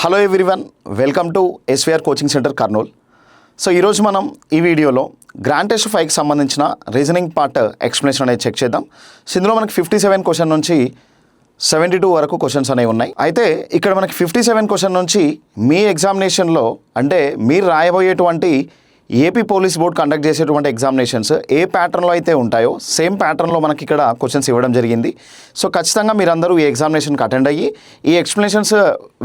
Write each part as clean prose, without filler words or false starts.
Hello everyone, welcome to SVR coaching centre Kurnool. So ఈరోజు మనం ఈ వీడియోలో గ్రాండ్ టెస్ట్ 5కి సంబంధించిన రీజనింగ్ పార్ట్ ఎక్స్ప్లెనేషన్ అనేది చెక్ చేద్దాం. సో ఇందులో మనకి 57 క్వశ్చన్ నుంచి 72 వరకు క్వశ్చన్స్ అనేవి ఉన్నాయి. అయితే ఇక్కడ మనకి 57 క్వశ్చన్ నుంచి మీ ఎగ్జామినేషన్లో అంటే మీరు రాయబోయేటువంటి ఏపీ పోలీస్ బోర్డ్ కండక్ట్ చేసేటువంటి ఎగ్జామినేషన్స్ ఏ ప్యాటర్న్లో అయితే ఉంటాయో సేమ్ ప్యాటర్న్లో మనకి ఇక్కడ క్వశ్చన్స్ ఇవ్వడం జరిగింది. సో ఖచ్చితంగా మీరందరూ ఈ ఎగ్జామినేషన్కి అటెండ్ అయ్యి ఈ ఎక్స్ప్లెనేషన్స్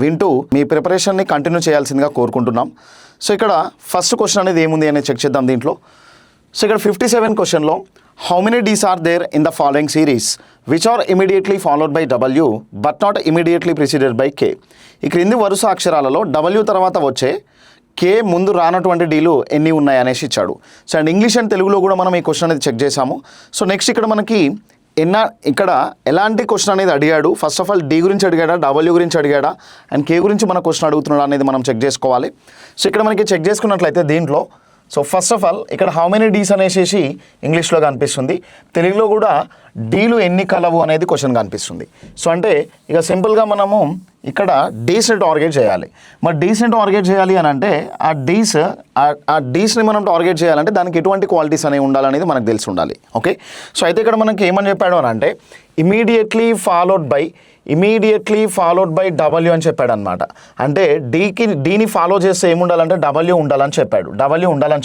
వింటూ మీ ప్రిపరేషన్ని కంటిన్యూ చేయాల్సిందిగా కోరుకుంటున్నాం. సో ఇక్కడ ఫస్ట్ క్వశ్చన్ అనేది ఏముంది అనేది చెక్ చేద్దాం దీంట్లో. సో ఇక్కడ 57 క్వశ్చన్లో how many D's are there in the following series which are immediately followed by W but not immediately preceded by K. ఈ క్రింది వరుస అక్షరాలలో డబ్ల్యూ తర్వాత వచ్చే కే ముందు రానటువంటి డీలు ఎన్ని ఉన్నాయి అనేసి ఇచ్చాడు. సో అండ్ ఇంగ్లీష్ అండ్ తెలుగులో కూడా మనం ఈ క్వశ్చన్ అనేది చెక్ చేసాము. సో నెక్స్ట్ ఇక్కడ మనకి ఇక్కడ ఎలాంటి క్వశ్చన్ అనేది అడిగాడు, ఫస్ట్ ఆఫ్ ఆల్ డి గురించి అడిగాడా, డబ్ల్యూ గురించి అడిగాడా అండ్ కే గురించి మన క్వశ్చన్ అడుగుతున్నాడు అనేది మనం చెక్ చేసుకోవాలి. సో ఇక్కడ మనకి చెక్ చేసుకున్నట్లయితే దీంట్లో సో ఫస్ట్ ఆఫ్ ఆల్ ఇక్కడ హౌ మెనీ డీస్ అనేసి ఇంగ్లీష్లో కనిపిస్తుంది, తెలుగులో కూడా డీలు ఎన్ని కలవు అనేది క్వశ్చన్ కనిపిస్తుంది. సో అంటే ఇక సింపుల్గా మనము ఇక్కడ డీస్ని టార్గెట్ చేయాలి. మరి డీస్ని టార్గెట్ చేయాలి అని అంటే ఆ డీస్ని మనం టార్గెట్ చేయాలంటే దానికి ఎటువంటి క్వాలిటీస్ అనేవి ఉండాలనేది మనకు తెలిసి ఉండాలి. ఓకే, సో అయితే ఇక్కడ మనకి ఏమని చెప్పాడు అని అంటే ఇమీడియట్లీ ఫాలోడ్ బై డబ్ల్యూ అని చెప్పాడు అనమాట. అంటే డీని ఫాలో చేస్తే ఏముండాలంటే డబ్ల్యూ ఉండాలని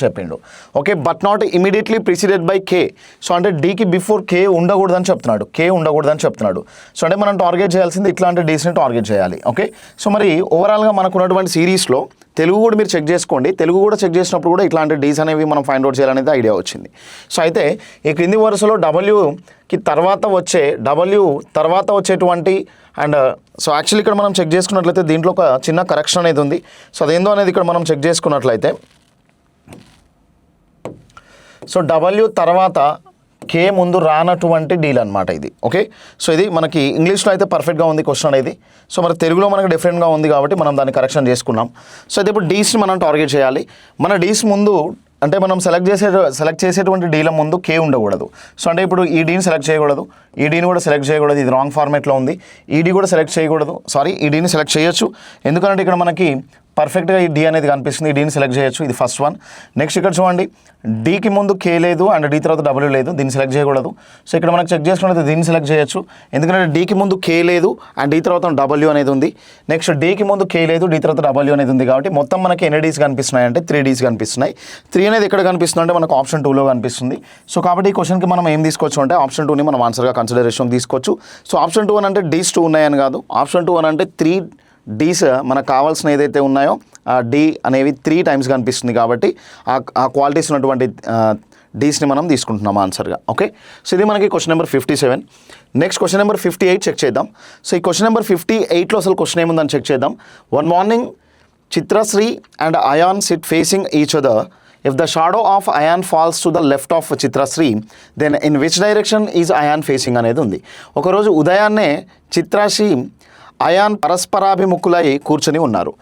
చెప్పిండు. Okay, but not immediately preceded by K. So అంటే డీకి బిఫోర్ కే ఉండకూడదని చెప్తున్నాడు. సో అంటే మనం టార్గెట్ చేయాల్సింది ఇట్లాంటి డీస్ని టార్గెట్ చేయాలి. ఓకే, సో మరి ఓవరాల్గా మనకు ఉన్నటువంటి సిరీస్లో తెలుగు కూడా మీరు చెక్ చేసుకోండి. తెలుగు కూడా చెక్ చేసినప్పుడు కూడా ఇట్లాంటి డీస్ అనేవి మనం ఫైండ్ అవుట్ చేయాలనేది ఐడియా వచ్చింది. సో అయితే ఈ క్రింది వరుసలో డబ్ల్యూకి తర్వాత వచ్చేటువంటి అండ్ సో యాక్చువల్లీ ఇక్కడ మనం చెక్ చేసుకున్నట్లయితే దీంట్లో ఒక చిన్న కరెక్షన్ అనేది ఉంది. సో అదేందో అనేది ఇక్కడ మనం చెక్ చేసుకున్నట్లయితే సో డబ్ల్యూ తర్వాత కే ముందు రానటువంటి డీల్ అనమాట ఇది. ఓకే, సో ఇది మనకి ఇంగ్లీష్లో అయితే పర్ఫెక్ట్గా ఉంది క్వశ్చన్ అనేది. సో మరి తెలుగులో మనకి డిఫరెంట్గా ఉంది కాబట్టి మనం దాన్ని కరెక్షన్ చేసుకున్నాం. సో అయితే ఇప్పుడు డీస్ని మనం టార్గెట్ చేయాలి. మన డీస్ ముందు అంటే మనం సెలెక్ట్ చేసేటువంటి డీల ముందు కే ఉండకూడదు. సో అంటే ఇప్పుడు ఈ డీని సెలెక్ట్ చేయకూడదు, ఈ డీని కూడా సెలెక్ట్ చేయకూడదు, ఇది రాంగ్ ఫార్మేట్లో ఉంది. ఈ డీ కూడా సెలెక్ట్ చేయకూడదు, ఈ డీని సెలెక్ట్ చేయొచ్చు ఎందుకంటే ఇక్కడ మనకి పర్ఫెక్ట్గా ఈ డీ అనేది కనిపిస్తుంది. ఈ డీని సెలెక్ట్ చేయొచ్చు, ఇది ఫస్ట్ వన్. నెక్స్ట్ ఇక్కడ చూడండి డీకి ముందు కే లేదు అండ్ డీ తర్వాత డబ్ల్యూ లేదు, దీన్ని సెలెక్ట్ చేయకూడదు. సో ఇక్కడ మనకు చెక్ చేసుకున్నట్లయితే దీన్ని సెలెక్ట్ చేయొచ్చు ఎందుకంటే డీకి ముందు కే లేదు అండ్ డీ తర్వాత డబ్ల్యూ అనేది ఉంది. నెక్స్ట్ డీకి ముందు కే లేదు, డీ తర్వాత డబ్ల్యూ అనేది ఉంది కాబట్టి మొత్తం మనకి ఎన్ని డీస్ కనిపిస్తున్నాయి అంటే 3 డీస్ కనిపిస్తున్నాయి. 3 అనేది ఎక్కడ కనిపిస్తుంది అంటే మనకు ఆప్షన్ 2లో కనిపిస్తుంది. సో కాబట్టి ఈ క్వశ్చన్కి మనం ఏం తీసుకోవచ్చు అంటే ఆప్షన్ 2ని మనం ఆన్సర్గా కన్సిడరేషన్ తీసుకోవచ్చు. సో ఆప్షన్ 2 అని అంటే డీస్ 2 ఉన్నాయని కాదు, ఆప్షన్ 2 అని అంటే 3 డీస్ మనకు కావాల్సిన ఏదైతే ఉన్నాయో ఆ డీ అనేవి 3 టైమ్స్ కనిపిస్తుంది కాబట్టి ఆ క్వాలిటీస్ ఉన్నటువంటి డీస్ని మనం తీసుకుంటున్నాం ఆన్సర్గా. ఓకే, సో ఇది మనకి question number 57. Next question number 58 check చేద్దాం. సో ఈ క్వశ్చన్ నెంబర్ 58లో అసలు క్వశ్చన్ ఏముందని చెక్ చేద్దాం. One morning Chitrashri and Ayan sit facing each other. If the shadow of Ayan falls to the left of Chitrasri, then in which direction is Ayan facing అనేది ఉంది. ఒకరోజు ఉదయాన్నే చిత్రశ్రీ అయాన్ పరస్పరాభిముఖులై కూర్చొని ఉన్నారు.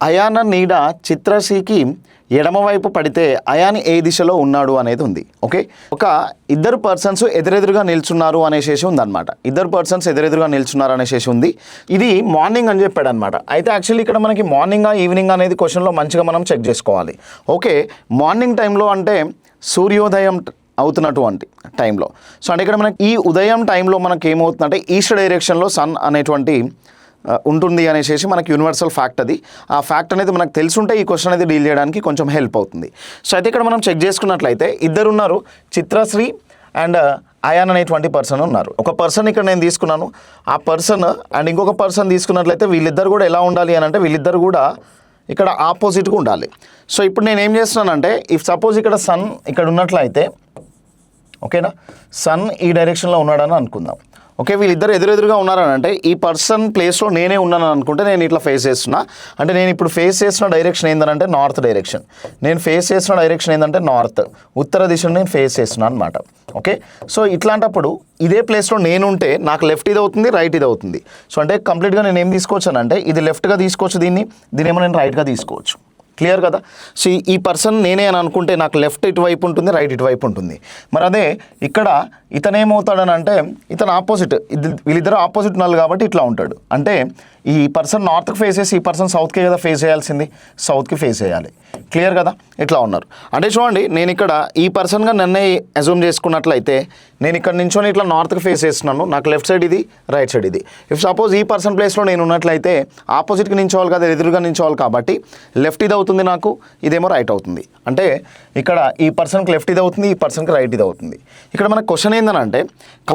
అయాన్ నీడ చిత్రశ్రీకి ఎడమవైపు పడితే అయాన్ ఏ దిశలో ఉన్నాడు అనేది ఉంది. ఓకే, ఒక ఇద్దరు పర్సన్స్ ఎదురెదురుగా నిల్చున్నారు అనేసి ఉందన్నమాట. ఉంది. ఇది మార్నింగ్ అని చెప్పాడు అనమాట. అయితే యాక్చువల్లీ ఇక్కడ మనకి మార్నింగ్ ఈవినింగ్ అనేది క్వశ్చన్లో మంచిగా మనం చెక్ చేసుకోవాలి. ఓకే, మార్నింగ్ టైంలో అంటే సూర్యోదయం అవుతున్నటువంటి టైంలో. సో అంటే ఇక్కడ మనకి ఈ ఉదయం టైంలో మనకి ఏమవుతుందంటే ఈస్ట్ డైరెక్షన్లో సన్ అనేటువంటి ఉంటుంది అనేసి మనకి యూనివర్సల్ ఫ్యాక్ట్. అది ఆ ఫ్యాక్ట్ అనేది మనకు తెలుసుంటే ఈ క్వశ్చన్ అనేది డీల్ చేయడానికి కొంచెం హెల్ప్ అవుతుంది. సో అయితే ఇక్కడ మనం చెక్ చేసుకున్నట్లయితే ఇద్దరు ఉన్నారు, చిత్రశ్రీ అండ్ అయాన్ అనేటువంటి పర్సన్ ఉన్నారు. ఒక పర్సన్ ఇక్కడ నేను తీసుకున్నాను, ఆ పర్సన్ అండ్ ఇంకొక పర్సన్ తీసుకున్నట్లయితే వీళ్ళిద్దరు కూడా ఎలా ఉండాలి అని అంటే వీళ్ళిద్దరు కూడా ఇక్కడ ఆపోజిట్గా ఉండాలి. సో ఇప్పుడు నేను ఏం చేస్తున్నానంటే ఇఫ్ సపోజ్ ఇక్కడ సన్ ఇక్కడ ఉన్నట్లయితే ఓకేనా, సన్ ఈ డైరెక్షన్లో ఉన్నాడని అనుకుందాం. ఓకే, వీళ్ళిద్దరు ఎదురెదురుగా ఉన్నారని అంటే ఈ పర్సన్ ప్లేస్లో నేనే ఉన్నాను అనుకుంటే నేను ఇట్లా ఫేస్ చేస్తున్నా. అంటే నేను ఇప్పుడు ఫేస్ చేసిన డైరెక్షన్ ఏంటంటే నార్త్ డైరెక్షన్. నార్త్ ఉత్తర దిశను నేను ఫేస్ చేస్తున్నాను అనమాట. ఓకే, సో ఇట్లాంటప్పుడు ఇదే ప్లేస్లో నేనుంటే నాకు లెఫ్ట్ ఇది అవుతుంది, రైట్ ఇది అవుతుంది. సో అంటే కంప్లీట్గా నేను ఏం తీసుకోవచ్చు అంటే ఇది లెఫ్ట్గా తీసుకోవచ్చు, దీన్నేమో నేను రైట్గా తీసుకోవచ్చు. క్లియర్ కదా. సో ఈ పర్సన్ నేనే అని అనుకుంటే నాకు లెఫ్ట్ ఇటువైపు ఉంటుంది, రైట్ ఇటువైపు ఉంటుంది. మరి అదే ఇక్కడ ఇతను ఏమవుతాడని అంటే ఇతను ఆపోజిట్, వీళ్ళిద్దరు ఆపోజిట్ ఉన్నారు కాబట్టి ఇట్లా ఉంటాడు. అంటే ఈ పర్సన్ నార్త్కి ఫేస్ చేసి ఈ పర్సన్ సౌత్కి కదా ఫేస్ చేయాల్సింది, సౌత్కి ఫేస్ చేయాలి. క్లియర్ కదా? ఇట్లా ఉన్నారు. అంటే చూడండి, నేను ఇక్కడ ఈ పర్సన్గా నన్నే అజ్యూమ్ చేసుకున్నట్లయితే నేను ఇక్కడ నించొని ఇట్లా నార్త్కి ఫేస్ చేస్తున్నాను, నాకు లెఫ్ట్ సైడ్ ఇది, రైట్ సైడ్ ఇది. ఇఫ్ సపోజ్ ఈ పర్సన్ ప్లేస్లో నేను ఉన్నట్లయితే ఆపోజిట్కి నించోవాలి కదా, ఎదురుగా నించోవాలి కాబట్టి లెఫ్ట్ ఇది అవుతుంది నాకు, ఇదేమో రైట్ అవుతుంది. అంటే ఇక్కడ ఈ పర్సన్కి లెఫ్ట్ ఇది అవుతుంది, ఈ పర్సన్కి రైట్ ఇది అవుతుంది. ఇక్కడ మన క్వశ్చన్ ఏంటంటే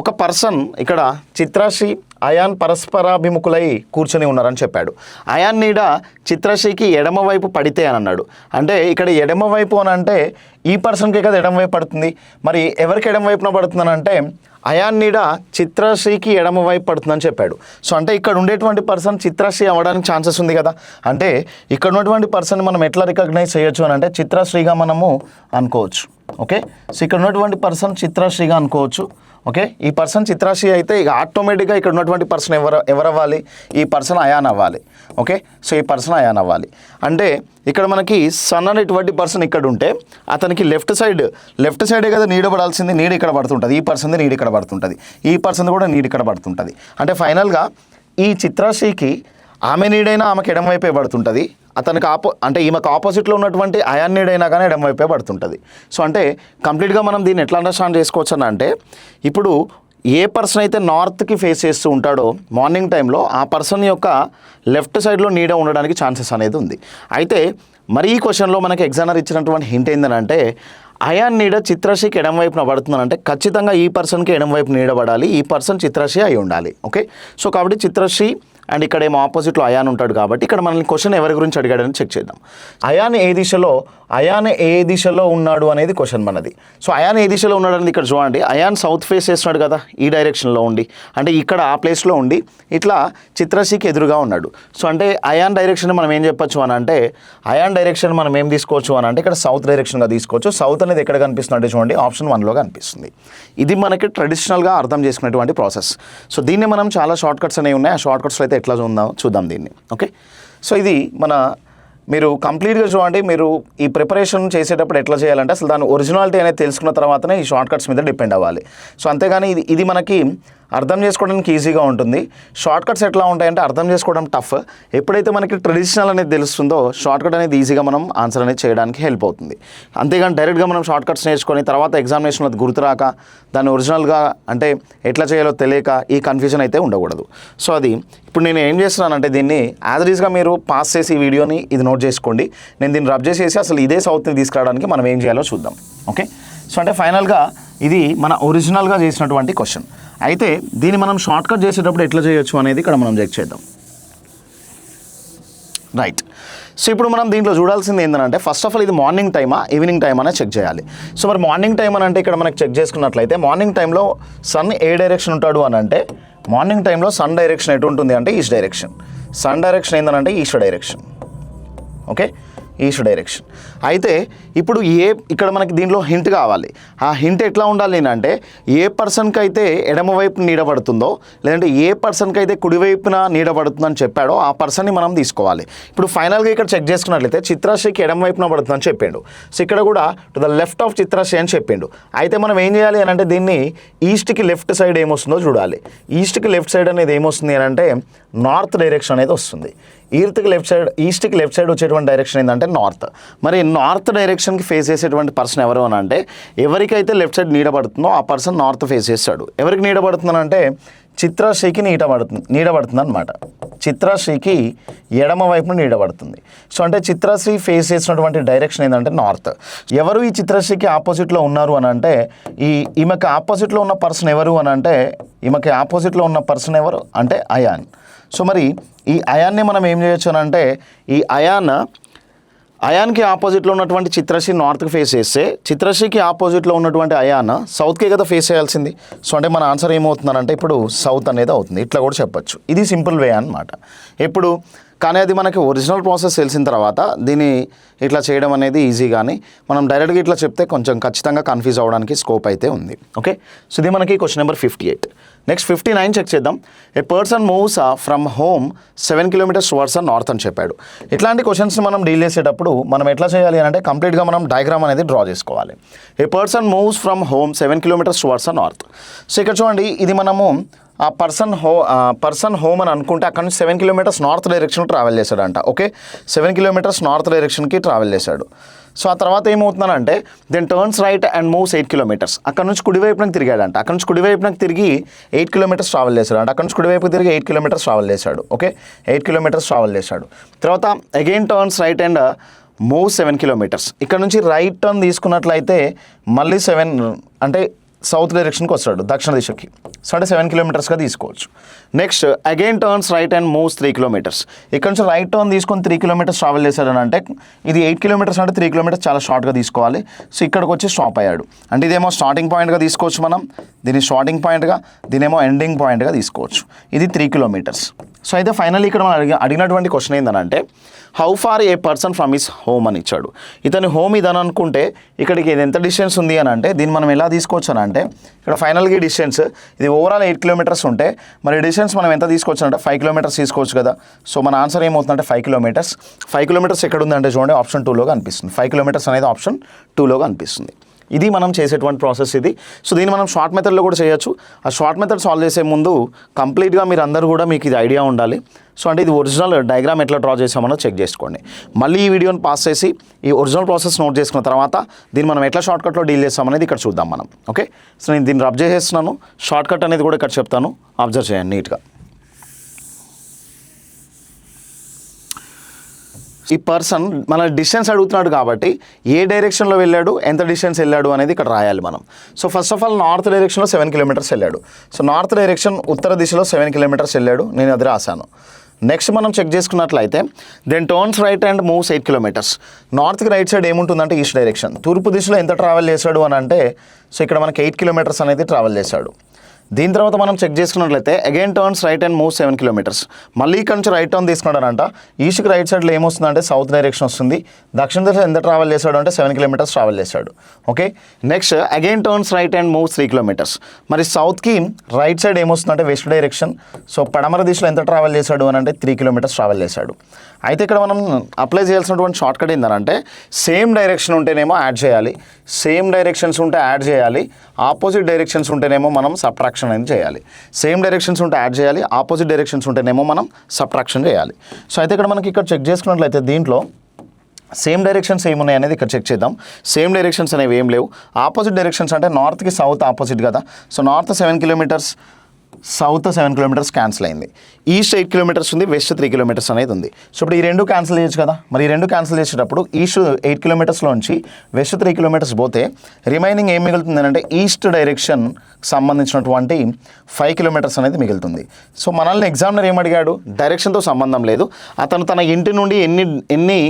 ఒక పర్సన్ ఇక్కడ చిత్రాశ్రీ అయాన్ పరస్పరాభిముఖులై కూర్చొని ఉన్నారని చెప్పాడు. అయాన్ నీడ చిత్రశ్రీకి ఎడమవైపు పడితే అని అన్నాడు. అంటే ఇక్కడ ఎడమవైపు అని అంటే ఈ పర్సన్కే కదా ఎడమవైపు పడుతుంది. మరి ఎవరికి ఎడమవైపున పడుతుందని అంటే అయాన్ నీడ చిత్రశ్రీకి ఎడమవైపు పడుతుందని చెప్పాడు. సో అంటే ఇక్కడ ఉండేటువంటి పర్సన్ చిత్రశ్రీ అవ్వడానికి ఛాన్సెస్ ఉంది కదా. అంటే ఇక్కడ ఉన్నటువంటి పర్సన్ మనం ఎట్లా రికగ్నైజ్ చేయొచ్చు అని అంటే చిత్రశ్రీగా మనము అనుకోవచ్చు. ఓకే, సో ఇక్కడ ఉన్నటువంటి పర్సన్ చిత్రశ్రీగా అనుకోవచ్చు. ఓకే, ఈ పర్సన్ చిత్రాశ్రీ అయితే ఇక ఆటోమేటిక్గా ఇక్కడ ఉన్నటువంటి పర్సన్ ఎవరు అవ్వాలి, ఈ పర్సన్ అయాన్ అవ్వాలి. ఓకే, సో ఈ పర్సన్ అయాన్ అవ్వాలి. అంటే ఇక్కడ మనకి సన్ అనేటువంటి పర్సన్ ఇక్కడ ఉంటే అతనికి లెఫ్ట్ సైడే కదా నీడ పడాల్సింది, నీడ ఇక్కడ పడుతుంటుంది. ఈ పర్సన్ది నీడ ఇక్కడ పడుతుంటుంది, ఈ పర్సన్ కూడా నీడ ఇక్కడ పడుతుంటుంది. అంటే ఫైనల్గా ఈ చిత్రాశ్రీకి ఆమె నీడైనా ఆమెకి ఎడమవైపే పడుతుంటుంది, అతనికి అంటే ఈమెకు ఆపోజిట్లో ఉన్నటువంటి అయాన్ నీడైనా కానీ ఎడమవైపే పడుతుంటుంది. సో అంటే కంప్లీట్గా మనం దీన్ని ఎట్లా అండర్స్టాండ్ చేసుకోవచ్చు అని అంటే ఇప్పుడు ఏ పర్సన్ అయితే నార్త్కి ఫేస్ చేస్తూ ఉంటాడో మార్నింగ్ టైంలో ఆ పర్సన్ యొక్క లెఫ్ట్ సైడ్లో నీడ ఉండడానికి ఛాన్సెస్ అనేది ఉంది. అయితే మరి ఈ క్వశ్చన్లో మనకి ఎగ్జామినర్ ఇచ్చినటువంటి హింట్ ఏంటంటే అయాన్ నీడ చిత్రశ్రీకి ఎడమవైపున పడుతుందంటే ఖచ్చితంగా ఈ పర్సన్కి ఎడమవైపు నీడ పడాలి, ఈ పర్సన్ చిత్రశ్రీ అయి ఉండాలి. ఓకే, సో కాబట్టి చిత్రశ్రీ అండ్ ఇక్కడ ఏమో ఆపోజిట్లో అయాన్ ఉంటాడు కాబట్టి ఇక్కడ మనల్ని క్వశ్చన్ ఎవరి గురించి అడిగాడని చెక్ చేద్దాం. అయాన్ ఏ దిశలో ఉన్నాడు అనేది క్వశ్చన్ మనది. సో అయాన్ ఏ దిశలో ఉన్నాడు అనేది ఇక్కడ చూడండి, అయాన్ సౌత్ ఫేస్ చేస్తున్నాడు కదా, ఈ డైరెక్షన్లో ఉండి, అంటే ఇక్కడ ఆ ప్లేస్లో ఉండి ఇట్లా చిత్రశ్రీకి ఎదురుగా ఉన్నాడు. సో అంటే అయాన్ డైరెక్షన్ మనం ఏం చెప్పొచ్చు అని అంటే అయాన్ డైరెక్షన్ మనం ఏం తీసుకోవచ్చు అని అంటే ఇక్కడ సౌత్ డైరెక్షన్గా తీసుకోవచ్చు. సౌత్ అనేది ఎక్కడ కనిపిస్తుంది అంటే చూడండి ఆప్షన్ 1లో కనిపిస్తుంది. ఇది మనకి ట్రెడిషనల్గా అర్థం చేసుకునేటువంటి ప్రాసెస్. సో దీన్ని మనం చాలా షార్ట్ కట్స్ అనేవి ఉన్నాయి, ఆ షార్ట్ కట్స్లో అయితే ఎట్లా చూద్దాం దీన్ని. ఓకే, సో ఇది మీరు కంప్లీట్గా చూడండి. మీరు ఈ ప్రిపరేషన్ చేసేటప్పుడు ఎట్లా చేయాలంటే అసలు దాని ఒరిజినాలిటీ అనేది తెలుసుకున్న తర్వాతనే ఈ షార్ట్ కట్స్ మీద డిపెండ్ అవ్వాలి. సో అంతేగాని ఇది మనకి అర్థం చేసుకోవడానికి ఈజీగా ఉంటుంది. షార్ట్ కట్స్ ఎట్లా ఉంటాయంటే అర్థం చేసుకోవడం టఫ్. ఎప్పుడైతే మనకి ట్రెడిషనల్ అనేది తెలుస్తుందో షార్ట్ కట్ అనేది ఈజీగా మనం ఆన్సర్ అనేది చేయడానికి హెల్ప్ అవుతుంది. అంతేగాని డైరెక్ట్గా మనం షార్ట్ కట్స్ నేర్చుకొని తర్వాత ఎగ్జామినేషన్లో గుర్తురాక దాన్ని ఒరిజినల్గా అంటే ఎట్లా చేయాలో తెలియక ఈ కన్ఫ్యూజన్ అయితే ఉండకూడదు. సో అది ఇప్పుడు నేను ఏం చేస్తున్నానంటే దీన్ని యాజ్ ఈజ్గా మీరు పాస్ చేసి ఈ వీడియోని ఇది నోట్ చేసుకోండి. నేను దీన్ని రబ్ చేసేసి అసలు ఇదే సౌత్ని తీసుకురావడానికి మనం ఏం చేయాలో చూద్దాం. ఓకే, సో అంటే ఫైనల్గా ఇది మన ఒరిజినల్గా చేసినటువంటి క్వశ్చన్. అయితే దీన్ని మనం షార్ట్ కట్ చేసేటప్పుడు ఎట్లా చేయొచ్చు అనేది ఇక్కడ మనం చెక్ చేద్దాం. రైట్, సో ఇప్పుడు మనం దీంట్లో చూడాల్సింది ఏంటంటే ఫస్ట్ ఆఫ్ ఆల్ ఇది మార్నింగ్ టైమా ఈవినింగ్ టైం అనే చెక్ చేయాలి. సో మరి మార్నింగ్ టైం అని అంటే ఇక్కడ మనకి చెక్ చేసుకున్నట్లయితే మార్నింగ్ టైంలో సన్ ఏ డైరెక్షన్ ఉంటాడు అని అంటే మార్నింగ్ టైంలో సన్ డైరెక్షన్ ఎటు ఉంటుంది అంటే ఈస్ట్ డైరెక్షన్. సన్ డైరెక్షన్ ఏంటంటే east direction. Okay, east direction. అయితే ఇప్పుడు ఇక్కడ మనకి దీంట్లో హింట్ కావాలి. ఆ హింట్ ఎట్లా ఉండాలి అంటే ఏ పర్సన్కి అయితే ఎడమవైపు నీడ పడుతుందో లేదంటే ఏ పర్సన్కి అయితే కుడివైపున నీడ పడుతుందని చెప్పాడో ఆ పర్సన్ని మనం తీసుకోవాలి. ఇప్పుడు ఫైనల్గా ఇక్కడ చెక్ చేసుకున్నట్లయితే చిత్రాశ్రీకి ఎడమవైపున పడుతుందని చెప్పిండు. సో ఇక్కడ కూడా టు ద లెఫ్ట్ ఆఫ్ చిత్రాశ్రీ అని చెప్పిండు. అయితే మనం ఏం చేయాలి అని అంటే దీన్ని ఈస్ట్కి లెఫ్ట్ సైడ్ ఏమొస్తుందో చూడాలి. ఈస్ట్కి లెఫ్ట్ సైడ్ అనేది ఏమొస్తుంది అని అంటే నార్త్ డైరెక్షన్ అనేది వస్తుంది. ఈస్ట్కి లెఫ్ట్ సైడ్ వచ్చేటువంటి డైరెక్షన్ ఏంటంటే నార్త్. మరి నార్త్ డైరెక్షన్కి ఫేస్ చేసేటువంటి పర్సన్ ఎవరు అని అంటే ఎవరికైతే లెఫ్ట్ సైడ్ నీడ పడుతుందో ఆ పర్సన్ నార్త్ ఫేస్ చేస్తాడు. ఎవరికి నీడ పడుతుందంటే చిత్రాశ్రీకి నీడ పడుతుంది అనమాట. చిత్రాశ్రీకి ఎడమ వైపున నీడ పడుతుంది. సో అంటే చిత్రాశ్రీ ఫేస్ చేసినటువంటి డైరెక్షన్ ఏంటంటే నార్త్. ఎవరు ఈ చిత్రాశ్రీకి ఆపోజిట్లో ఉన్నారు అని అంటే ఈమెకి ఆపోజిట్లో ఉన్న పర్సన్ ఎవరు అని అంటే ఈమెకి ఆపోజిట్లో ఉన్న పర్సన్ ఎవరు అంటే అయాన్. సో మరి ఈ అయాన్ని మనం ఏం చేయొచ్చు అని అంటే ఈ అయాన్కి ఆపోజిట్లో ఉన్నటువంటి చిత్రశ్రీ నార్త్కి ఫేస్ చేస్తే చిత్రశ్రీకి ఆపోజిట్లో ఉన్నటువంటి అయాన్ సౌత్కే కదా ఫేస్ చేయాల్సింది. సో అంటే మన ఆన్సర్ ఏమవుతుందనంటే ఇప్పుడు సౌత్ అనేది అవుతుంది. ఇట్లా కూడా చెప్పొచ్చు. ఇది సింపుల్ వే అన్నమాట. ఇప్పుడు కానీ అది మనకి ఒరిజినల్ ప్రాసెస్ తెలిసిన తర్వాత దీన్ని ఇట్లా చేయడం అనేది ఈజీ, కానీ మనం డైరెక్ట్గా ఇట్లా చెప్తే కొంచెం ఖచ్చితంగా కన్ఫ్యూజ్ అవ్వడానికి స్కోప్ అయితే ఉంది. ఓకే, సో ఇది మనకి క్వశ్చన్ నెంబర్ 58. నెక్స్ట్ 59 చెక్ చేద్దాం. A person moves from home 7 kilometers towards north అని చెప్పాడు. ఇట్లాంటి క్వశ్చన్స్ని మనం డీల్ చేసేటప్పుడు మనం ఎట్లా చేయాలి అంటే కంప్లీట్గా మనం డయాగ్రామ్ అనేది డ్రా చేసుకోవాలి. A person moves from home 7 kilometers towards north. So ఇక్కడ చూడండి, ఇది మనము ఆ పర్సన్ హోమ్ అని అనుకుంటే అక్కడ నుంచి 7 kilometers నార్త్ డైరెక్షన్ ట్రావెల్ చేశాడంట. ఓకే, 7 kilometers నార్త్ డైరెక్షన్కి ట్రావెల్ చేశాడు. సో ఆ తర్వాత ఏమవుతుందంటే then turns right and moves 8 kilometers. అక్కడ నుంచి కుడివైపునకు తిరిగాడంట. అక్కడ నుంచి కుడివైపునకు తిరిగి 8 kilometers ట్రావెల్ చేశాడు. అంటే అక్కడ నుంచి కుడివైపు తిరిగి 8 kilometers ట్రావెల్ చేశాడు. ఓకే, 8 kilometers ట్రావెల్ చేశాడు. తర్వాత again turns right and move 7 kilometers. ఇక్కడ నుంచి రైట్ టర్న్ తీసుకున్నట్లయితే మళ్ళీ 7 అంటే సౌత్ డైరెక్షన్కి వస్తాడు, దక్షిణ దిశకి. సో అంటే 7 kilometersగా తీసుకోవచ్చు. Next again turns right and moves 3 kilometers. ఇక్కడ నుంచి రైట్ టర్న్ తీసుకొని 3 kilometers ట్రావెల్ చేశాడని అంటే ఇది 8 kilometers అంటే 3 kilometers చాలా షార్ట్గా తీసుకోవాలి. సో ఇక్కడికి వచ్చి స్టాప్ అయ్యాడు. అంటే ఇదేమో స్టార్టింగ్ పాయింట్గా తీసుకోవచ్చు మనం, దీన్ని స్టార్టింగ్ పాయింట్గా, దీనేమో ఎండింగ్ పాయింట్గా తీసుకోవచ్చు. ఇది 3 kilometers. సో అయితే ఫైనల్లీ ఇక్కడ మనం అడిగినటువంటి క్వశ్చన్ ఏంటంటే how far a person from his home అని ఇచ్చాడు. ఇతని హోమ్ ఇదని అనుకుంటే ఇక్కడికి ఇది ఎంత డిస్టెన్స్ ఉంది అని అంటే దీన్ని మనం ఎలా తీసుకోవచ్చు అని అంటే ఇక్కడ ఫైనల్గా డిస్టెన్స్ ఇది ఓవరాల్ 8 kilometers ఉంటే మరి డిస్టెన్స్ మనం ఎంత తీసుకోవచ్చు అంటే 5 kilometers తీసుకోవచ్చు కదా. సో మన ఆన్సర్ ఏమవుతుందంటే 5 kilometers. 5 kilometers ఎక్కడ ఉందంటే చూడండి, ఆప్షన్ 2లో కనిపిస్తుంది. 5 kilometers అనేది ఆప్షన్ 2లో కనిపిస్తుంది. ఇది మనం చేసేటువంటి ప్రాసెస్ ఇది. సో దీన్ని మనం షార్ట్ మెథడ్లో కూడా చేయొచ్చు. ఆ షార్ట్ మెథడ్ సాల్వ్ చేసే ముందు కంప్లీట్గా మీరు అందరూ కూడా మీకు ఇది ఐడియా ఉండాలి. సో అంటే ఇది ఒరిజినల్ డయాగ్రామ్ ఎట్లా డ్రా చేసామో చెక్ చేసుకోండి. మళ్ళీ ఈ వీడియోని పాస్ చేసి ఈ ఒరిజినల్ ప్రాసెస్ నోట్ చేసుకున్న తర్వాత దీన్ని మనం ఎట్లా షార్ట్కట్లో డీల్ చేస్తామనేది ఇక్కడ చూద్దాం మనం. ఓకే, సో నేను దీన్ని రబ్ చేసేస్తున్నాను. షార్ట్కట్ అనేది కూడా ఇక్కడ చెప్తాను, అబ్జర్వ్ చేయండి నీట్గా. ఈ పర్సన్ మన డిస్టెన్స్ అడుగుతున్నాడు కాబట్టి ఏ డైరెక్షన్లో వెళ్ళాడు, ఎంత డిస్టెన్స్ వెళ్ళాడు అనేది ఇక్కడ రాయాలి మనం. So first of all north డైరెక్షన్లో 7 kilometers వెళ్ళాడు. సో నార్త్ డైరెక్షన్ ఉత్తర దిశలో 7 kilometers వెళ్ళాడు, నేను అది రాశాను. నెక్స్ట్ మనం చెక్ చేసుకున్నట్లయితే then turns right and moves 8 kilometers. నార్త్కి రైట్ సైడ్ ఏముంటుందంటే ఈస్ట్ డైరెక్షన్. తూర్పు దిశలో ఎంత ట్రావెల్ చేశాడు అని అంటే సో ఇక్కడ మనకి 8 kilometers అనేది ట్రావెల్ చేశాడు. దీని తర్వాత మనం చెక్ చేసుకున్నట్లయితే again turns right and move 7 kilometers. మళ్ళీ ఇక్కడ నుంచి రైట్ టర్న్ తీసుకున్నాడనంట. ఈస్ట్కి రైట్ సైడ్లో ఏమొస్తుందంటే సౌత్ డైరెక్షన్ వస్తుంది. దక్షిణ దిశ ఎంత ట్రావెల్ చేశాడు అంటే 7 kilometers ట్రావెల్ చేశాడు. Okay, next again turns right and move 3 kilometers. మరి సౌత్కి రైట్ సైడ్ ఏమొస్తుందంటే వెస్ట్ డైరెక్షన్. సో పడమర దిశలో ఎంత ట్రావెల్ చేశాడు అని అంటే 3 kilometers ట్రావెల్ చేశాడు. అయితే ఇక్కడ మనం అప్లై చేయాల్సినటువంటి షార్ట్ కట్ ఏంటంటే సేమ్ డైరెక్షన్ ఉంటేనేమో యాడ్ చేయాలి, సేమ్ డైరెక్షన్స్ ఉంటే యాడ్ చేయాలి, ఆపోజిట్ డైరెక్షన్స్ ఉంటేనేమో మనం సబ్ట్రాక్షన్ అనేది చేయాలి. సేమ్ డైరెక్షన్స్ ఉంటే యాడ్ చేయాలి, ఆపోజిట్ డైరెక్షన్స్ ఉంటేనేమో మనం సబ్ట్రాక్షన్ చేయాలి. సో అయితే ఇక్కడ మనకి ఇక్కడ చెక్ చేసుకున్నట్లయితే దీంట్లో సేమ్ డైరెక్షన్స్ ఏమున్నాయి అనేది ఇక్కడ చెక్ చేద్దాం. సేమ్ డైరెక్షన్స్ అనేవి ఏం లేవు. ఆపోజిట్ డైరెక్షన్స్ అంటే నార్త్కి సౌత్ ఆపోజిట్ కదా. So north 7 kilometers, south 7 kilometers cancel అయింది. ఈస్ట్ 8 kilometers ఉంది, వెస్ట్ 3 kilometers అనేది ఉంది. సో ఇప్పుడు ఈ రెండు క్యాన్సిల్ చేయొచ్చు కదా. మరి ఈ రెండు క్యాన్సిల్ చేసేటప్పుడు ఈస్ట్ 8 kilometersలోంచి వెస్ట్ 3 kilometers పోతే రిమైనింగ్ ఏం మిగులుతుంది అంటే ఈస్ట్ డైరెక్షన్ సంబంధించినటువంటి 5 kilometers అనేది మిగులుతుంది. సో మనల్ని ఎగ్జామినర్ ఏమడిగాడు, డైరెక్షన్తో సంబంధం లేదు, అతను తన ఇంటి నుండి ఎన్ని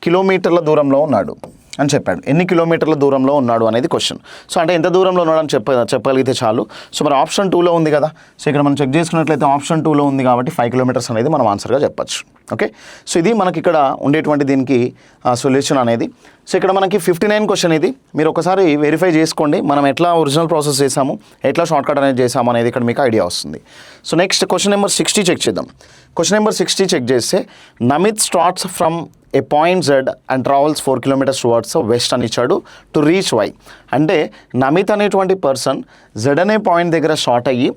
కిలోమీటర్ల దూరంలో ఉన్నాడు అని చెప్పాడు. ఎన్ని కిలోమీటర్ల దూరంలో ఉన్నాడు అనేది క్వశ్చన్. సో అంటే ఎంత దూరంలో ఉన్నాడు అని చెప్పగలిగితే చాలు. సో మరి ఆప్షన్ 2లో ఉంది కదా. సో ఇక్కడ మనం చెక్ చేసుకున్నట్లయితే ఆప్షన్ 2లో ఉంది కాబట్టి 5 kilometers అనేది మనం ఆన్సర్గా చెప్పచ్చు. ఓకే, సో ఇది మనకి ఇక్కడ ఉండేటువంటి దీనికి సొల్యూషన్ అనేది. సో ఇక్కడ మనకి 59 క్వశ్చన్ ఇది. మీరు ఒకసారి వెరిఫై చేసుకోండి మనం ఎట్లా ఒరిజినల్ ప్రాసెస్ చేసాము, ఎట్లా షార్ట్కట్ అనేది చేసాము అనేది ఇక్కడ మీకు ఐడియా వస్తుంది. So next question number 60 check చేద్దాం. క్వశ్చన్ నెంబర్ 60 చెక్ చేస్తే Namit starts from a point Z and travels 4 kilometers towards west అని ఇచ్చాడు టు రీచ్ Y. అంటే నమిత్ అనేటువంటి పర్సన్ Z అనే పాయింట్ దగ్గర స్టార్ట్ అయ్యి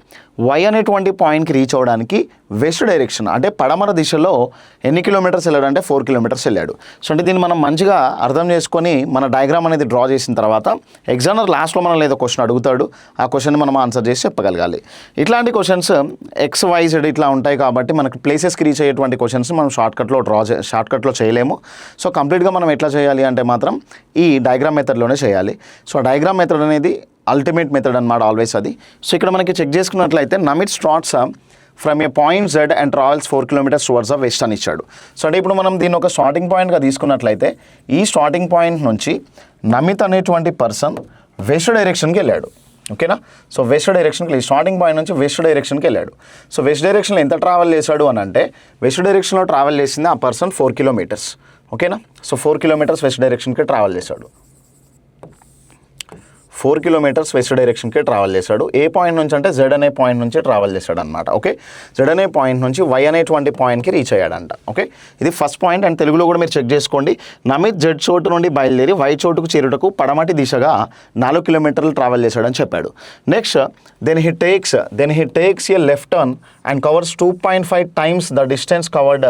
Y అనేటువంటి పాయింట్కి రీచ్ అవ్వడానికి వెస్ట్ డైరెక్షన్ అంటే పడమర దిశలో ఎన్ని kilometers వెళ్ళాడు అంటే 4 kilometers వెళ్ళాడు. సో అంటే దీన్ని మనం మంచిగా అర్థం చేసుకొని మన డయాగ్రామ్ అనేది డ్రా చేసిన తర్వాత ఎగ్జామినర్ లాస్ట్లో మనం ఏదో క్వశ్చన్ అడుగుతాడు, ఆ క్వశ్చన్ మనం ఆన్సర్ చేసి చెప్పగలగాలి. ఇట్లాంటి క్వశ్చన్స్ XYZ ఇట్లా ఉంటాయి కాబట్టి మనకి ప్లేసెస్కి రీచ్ అయ్యేటువంటి క్వశ్చన్స్ మనం షార్ట్కట్లో చేయలేము. సో కంప్లీట్గా మనం ఎట్లా చేయాలి అంటే మాత్రం ఈ డయాగ్రామ్ మెథడ్లోనే చేయాలి. సో డయాగ్రామ్ మెథడ్ అనేది అల్టిమేట్ మెథడ్ అన్నమాట ఆల్వేస్ అది. సో ఇక్కడ మనకి చెక్ చేసుకున్నట్లయితే Namit starts from a point Z and travels 4 kilometers towards west అని ఇచ్చాడు. సో అంటే ఇప్పుడు మనం దీన్ని ఒక స్టార్టింగ్ పాయింట్గా తీసుకున్నట్లయితే ఈ స్టార్టింగ్ పాయింట్ నుంచి నమిత్ అనేటువంటి పర్సన్ వెస్ట్ డైరెక్షన్కి వెళ్ళాడు. ఓకేనా. సో వెస్ట్ డైరెక్షన్కి స్టార్టింగ్ పాయింట్ నుంచి వెస్ట్ డైరెక్షన్కి వెళ్ళాడు. సో వెస్ట్ డైరెక్షన్లో ఎంత ట్రావెల్ చేశాడు అని అంటే వెస్ట్ డైరెక్షన్లో ట్రావెల్ చేసింది ఆ పర్సన్ 4 కిలోమీటర్స్. ఓకేనా. సో 4 కిలోమీటర్స్ వెస్ట్ డైరెక్షన్కి ట్రావెల్ చేశాడు. 4 కిలోమీటర్స్ వెస్ట్ డైరెక్షన్కి ట్రావెల్ చేశాడు. ఏ పాయింట్ నుంచి అంటే జెడ్ అనే పాయింట్ నుంచి ట్రావెల్ చేశాడు అనమాట. ఓకే. జెడ్ అనే పాయింట్ నుంచి వై అనేటువంటి పాయింట్కి రీచ్ అయ్యాడంట. ఓకే. ఇది ఫస్ట్ పాయింట్. అండ్ తెలుగులో కూడా మీరు చెక్ చేసుకోండి. నమిత్ జెడ్ చోటు నుండి బయలుదేరి వై చోటుకు చేరుటకు పడమటి దిశగా 4 కిలోమీటర్లు ట్రావెల్ చేశాడని చెప్పాడు. Next then he takes a left turn and covers 2.5 times the distance covered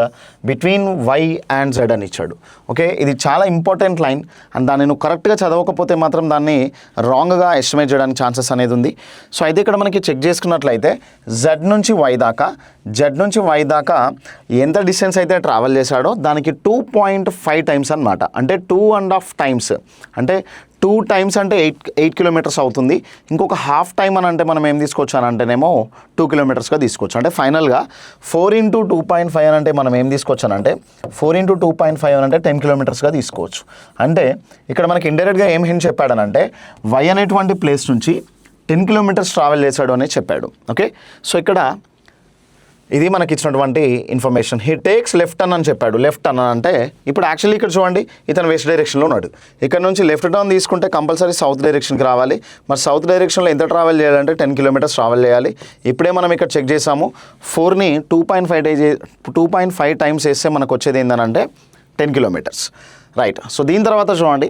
between Y and Z అని ఇచ్చాడు. ఓకే. ఇది చాలా ఇంపార్టెంట్ లైన్. అండ్ దాన్ని నువ్వు కరెక్ట్గా చదవకపోతే మాత్రం దాన్ని రాంగ్గా ఎస్టిమేట్ చేయడానికి ఛాన్సెస్ అనేది ఉంది. సో అయితే ఇక్కడ మనకి చెక్ చేసుకున్నట్లయితే జెడ్ నుంచి వై దాకా ఎంత డిస్టెన్స్ అయితే ట్రావెల్ చేశాడో దానికి 2.5 టైమ్స్ అనమాట. అంటే 2.5 టైమ్స్ అంటే 2 టైమ్స్ అంటే 8 కిలోమీటర్స్ అవుతుంది. ఇంకొక హాఫ్ టైమ్ అని అంటే మనం ఏం తీసుకోవచ్చు అని అంటేనేమో 2 కిలోమీటర్స్గా తీసుకోవచ్చు. అంటే ఫైనల్గా 4 × 2.5 అని అంటే మనం ఏం తీసుకోవచ్చు అని అంటే 4 × 2.5 అని అంటే 10 కిలోమీటర్స్గా తీసుకోవచ్చు. అంటే ఇక్కడ మనకి ఇండైరెక్ట్గా ఏం హింట్ చెప్పాడనంటే వై అనేటువంటి ప్లేస్ నుంచి 10 కిలోమీటర్స్ ట్రావెల్ చేశాడు అనేది చెప్పాడు. ఓకే. సో ఇక్కడ ఇది మనకి ఇచ్చినటువంటి information. He takes left turn అని చెప్పాడు. లెఫ్ట్ టర్న్ అంటే ఇప్పుడు యాక్చువల్లీ ఇక్కడ చూడండి ఇతను వెస్ట్ డైరెక్షన్లో ఉన్నాడు. ఇక్కడ నుంచి లెఫ్ట్ టర్న్ తీసుకుంటే కంపల్సరీ సౌత్ డైరెక్షన్కి రావాలి. మరి సౌత్ డైరెక్షన్లో ఎంత ట్రావెల్ చేయాలంటే 10 కిలోమీటర్స్ ట్రావెల్ చేయాలి. ఇప్పుడే మనం ఇక్కడ చెక్ చేసాము. 4ని 2.5 టైమ్స్ వేస్తే మనకు వచ్చేది ఏంటంటే 10 కిలోమీటర్స్. రైట్. సో దీని తర్వాత చూడండి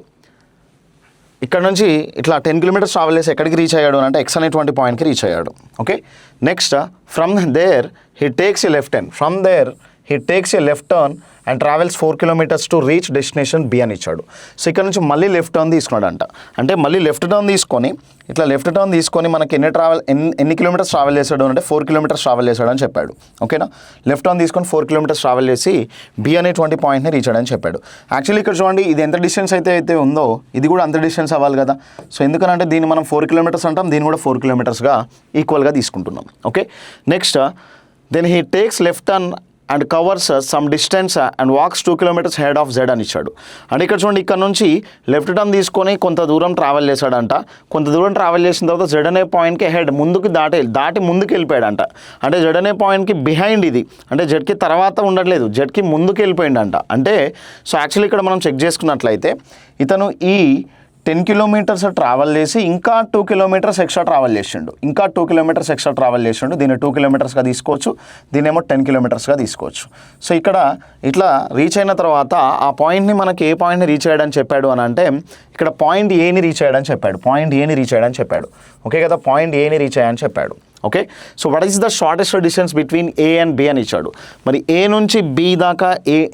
ఇక్కడ నుంచి ఇట్లా 10 కిలోమీటర్స్ ట్రావెల్ చేసి ఎక్కడికి రీచ్ అయ్యాడు అంటే ఎక్స్ అనేటువంటి పాయింట్కి రీచ్ అయ్యాడు. Okay. Next from there he takes a left turn and travels 4 kilometres to reach destination B అని ఇచ్చాడు. సో ఇక్కడ నుంచి మళ్ళీ లెఫ్ట్ టర్న్ తీసుకున్నాడంట. అంటే మళ్ళీ లెఫ్ట్ టర్న్ తీసుకొని మనకి ఎన్ని కిలోమీటర్స్ ట్రావెల్ చేశాడు అంటే 4 కిలోమీటర్స్ ట్రావెల్ చేశాడు అని చెప్పాడు. ఓకేనా. లెఫ్ట్ టర్న్ తీసుకొని 4 కిలోమీటర్స్ ట్రావెల్ చేసి బి అనేటువంటి పాయింట్ని రీచ్ అయ్యాడని చెప్పాడు. యాక్చువల్లీ ఇక్కడ చూడండి ఇది ఎంత డిస్టెన్స్ అయితే ఉందో ఇది కూడా అంత డిస్టెన్స్ అవ్వాలి కదా. సో ఎందుకనంటే దీన్ని మనం 4 కిలోమీటర్స్ అంటాం, దీన్ని కూడా 4 కిలోమీటర్స్గా ఈక్వల్గా తీసుకుంటున్నాం. Okay. Next then he takes left turn and covers some distance and walks 2 kilometres head of Z అని ఇచ్చాడు. అండ్ ఇక్కడ చూడండి ఇక్కడ నుంచి లెఫ్ట్ టర్న్ తీసుకొని కొంత దూరం ట్రావెల్ చేశాడంట. కొంత దూరం ట్రావెల్ చేసిన తర్వాత జెడ్ అనే పాయింట్కి హెడ్ ముందుకు దాటి ముందుకు వెళ్ళిపోయాడంట. అంటే జెడ్ అనే పాయింట్కి బిహైండ్ ఇది అంటే జెడ్కి తర్వాత ఉండట్లేదు, జెడ్కి ముందుకు వెళ్ళిపోయిందంట. అంటే సో యాక్చువల్లీ ఇక్కడ మనం చెక్ చేసుకున్నట్లయితే ఇతను ఈ 10 కిలోమీటర్స్ ట్రావెల్ చేసి ఇంకా 2 కిలోమీటర్స్ ఎక్స్ట్రా ట్రావెల్ చేసిండు. దీన్ని 2 కిలోమీటర్స్గా తీసుకోవచ్చు, దీన్నేమో 10 కిలోమీటర్స్గా తీసుకోవచ్చు. సో ఇక్కడ ఇట్లా రీచ్ అయిన తర్వాత ఆ పాయింట్ని మనకి ఏ పాయింట్ని రీచ్ అయ్యాడని చెప్పాడు అని అంటే ఇక్కడ పాయింట్ ఏని రీచ్ అయ్యాడని చెప్పాడు. ఓకే కదా. పాయింట్ ఏని రీచ్ అయ్యాడని చెప్పాడు. Okay. So what is the shortest distance between A and B అని ఇచ్చాడు. మరి ఏ నుంచి బి దాకా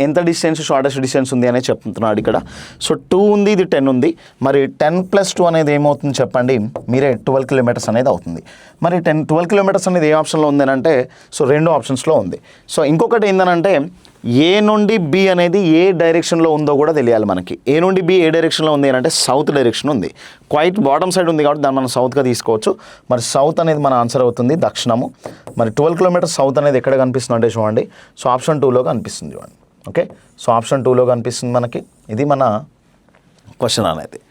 ఎంత డిస్టెన్స్ షార్టెస్ట్ డిస్టెన్స్ ఉంది అనేది చెప్తున్నాడు ఇక్కడ. సో 2 ఉంది, ఇది 10 ఉంది. మరి 10 + 2 అనేది ఏమవుతుంది చెప్పండి మీరే, 12 కిలోమీటర్స్ అనేది అవుతుంది. మరి 12 కిలోమీటర్స్ అనేది ఏ ఆప్షన్లో ఉంది అని అంటే సో 2 ఆప్షన్స్లో ఉంది. సో ఇంకొకటి ఏంటంటే ఏ నుండి బి అనేది ఏ డైరెక్షన్లో ఉందో కూడా తెలియాలి మనకి. ఏ నుండి బి ఏ డైరెక్షన్లో ఉంది అంటే సౌత్ డైరెక్షన్ ఉంది. క్వైట్ బాటమ్ సైడ్ ఉంది కాబట్టి దాన్ని మనం సౌత్గా తీసుకోవచ్చు. మరి సౌత్ అనేది మన ఆన్సర్ అవుతుంది, దక్షిణము. మరి 12 కిలోమీటర్స్ సౌత్ అనేది ఎక్కడ కనిపిస్తుంది అంటే చూడండి సో ఆప్షన్ 2లో కనిపిస్తుంది చూడండి. ఓకే. సో ఆప్షన్ 2లో కనిపిస్తుంది మనకి. ఇది మన క్వశ్చన్ అనేది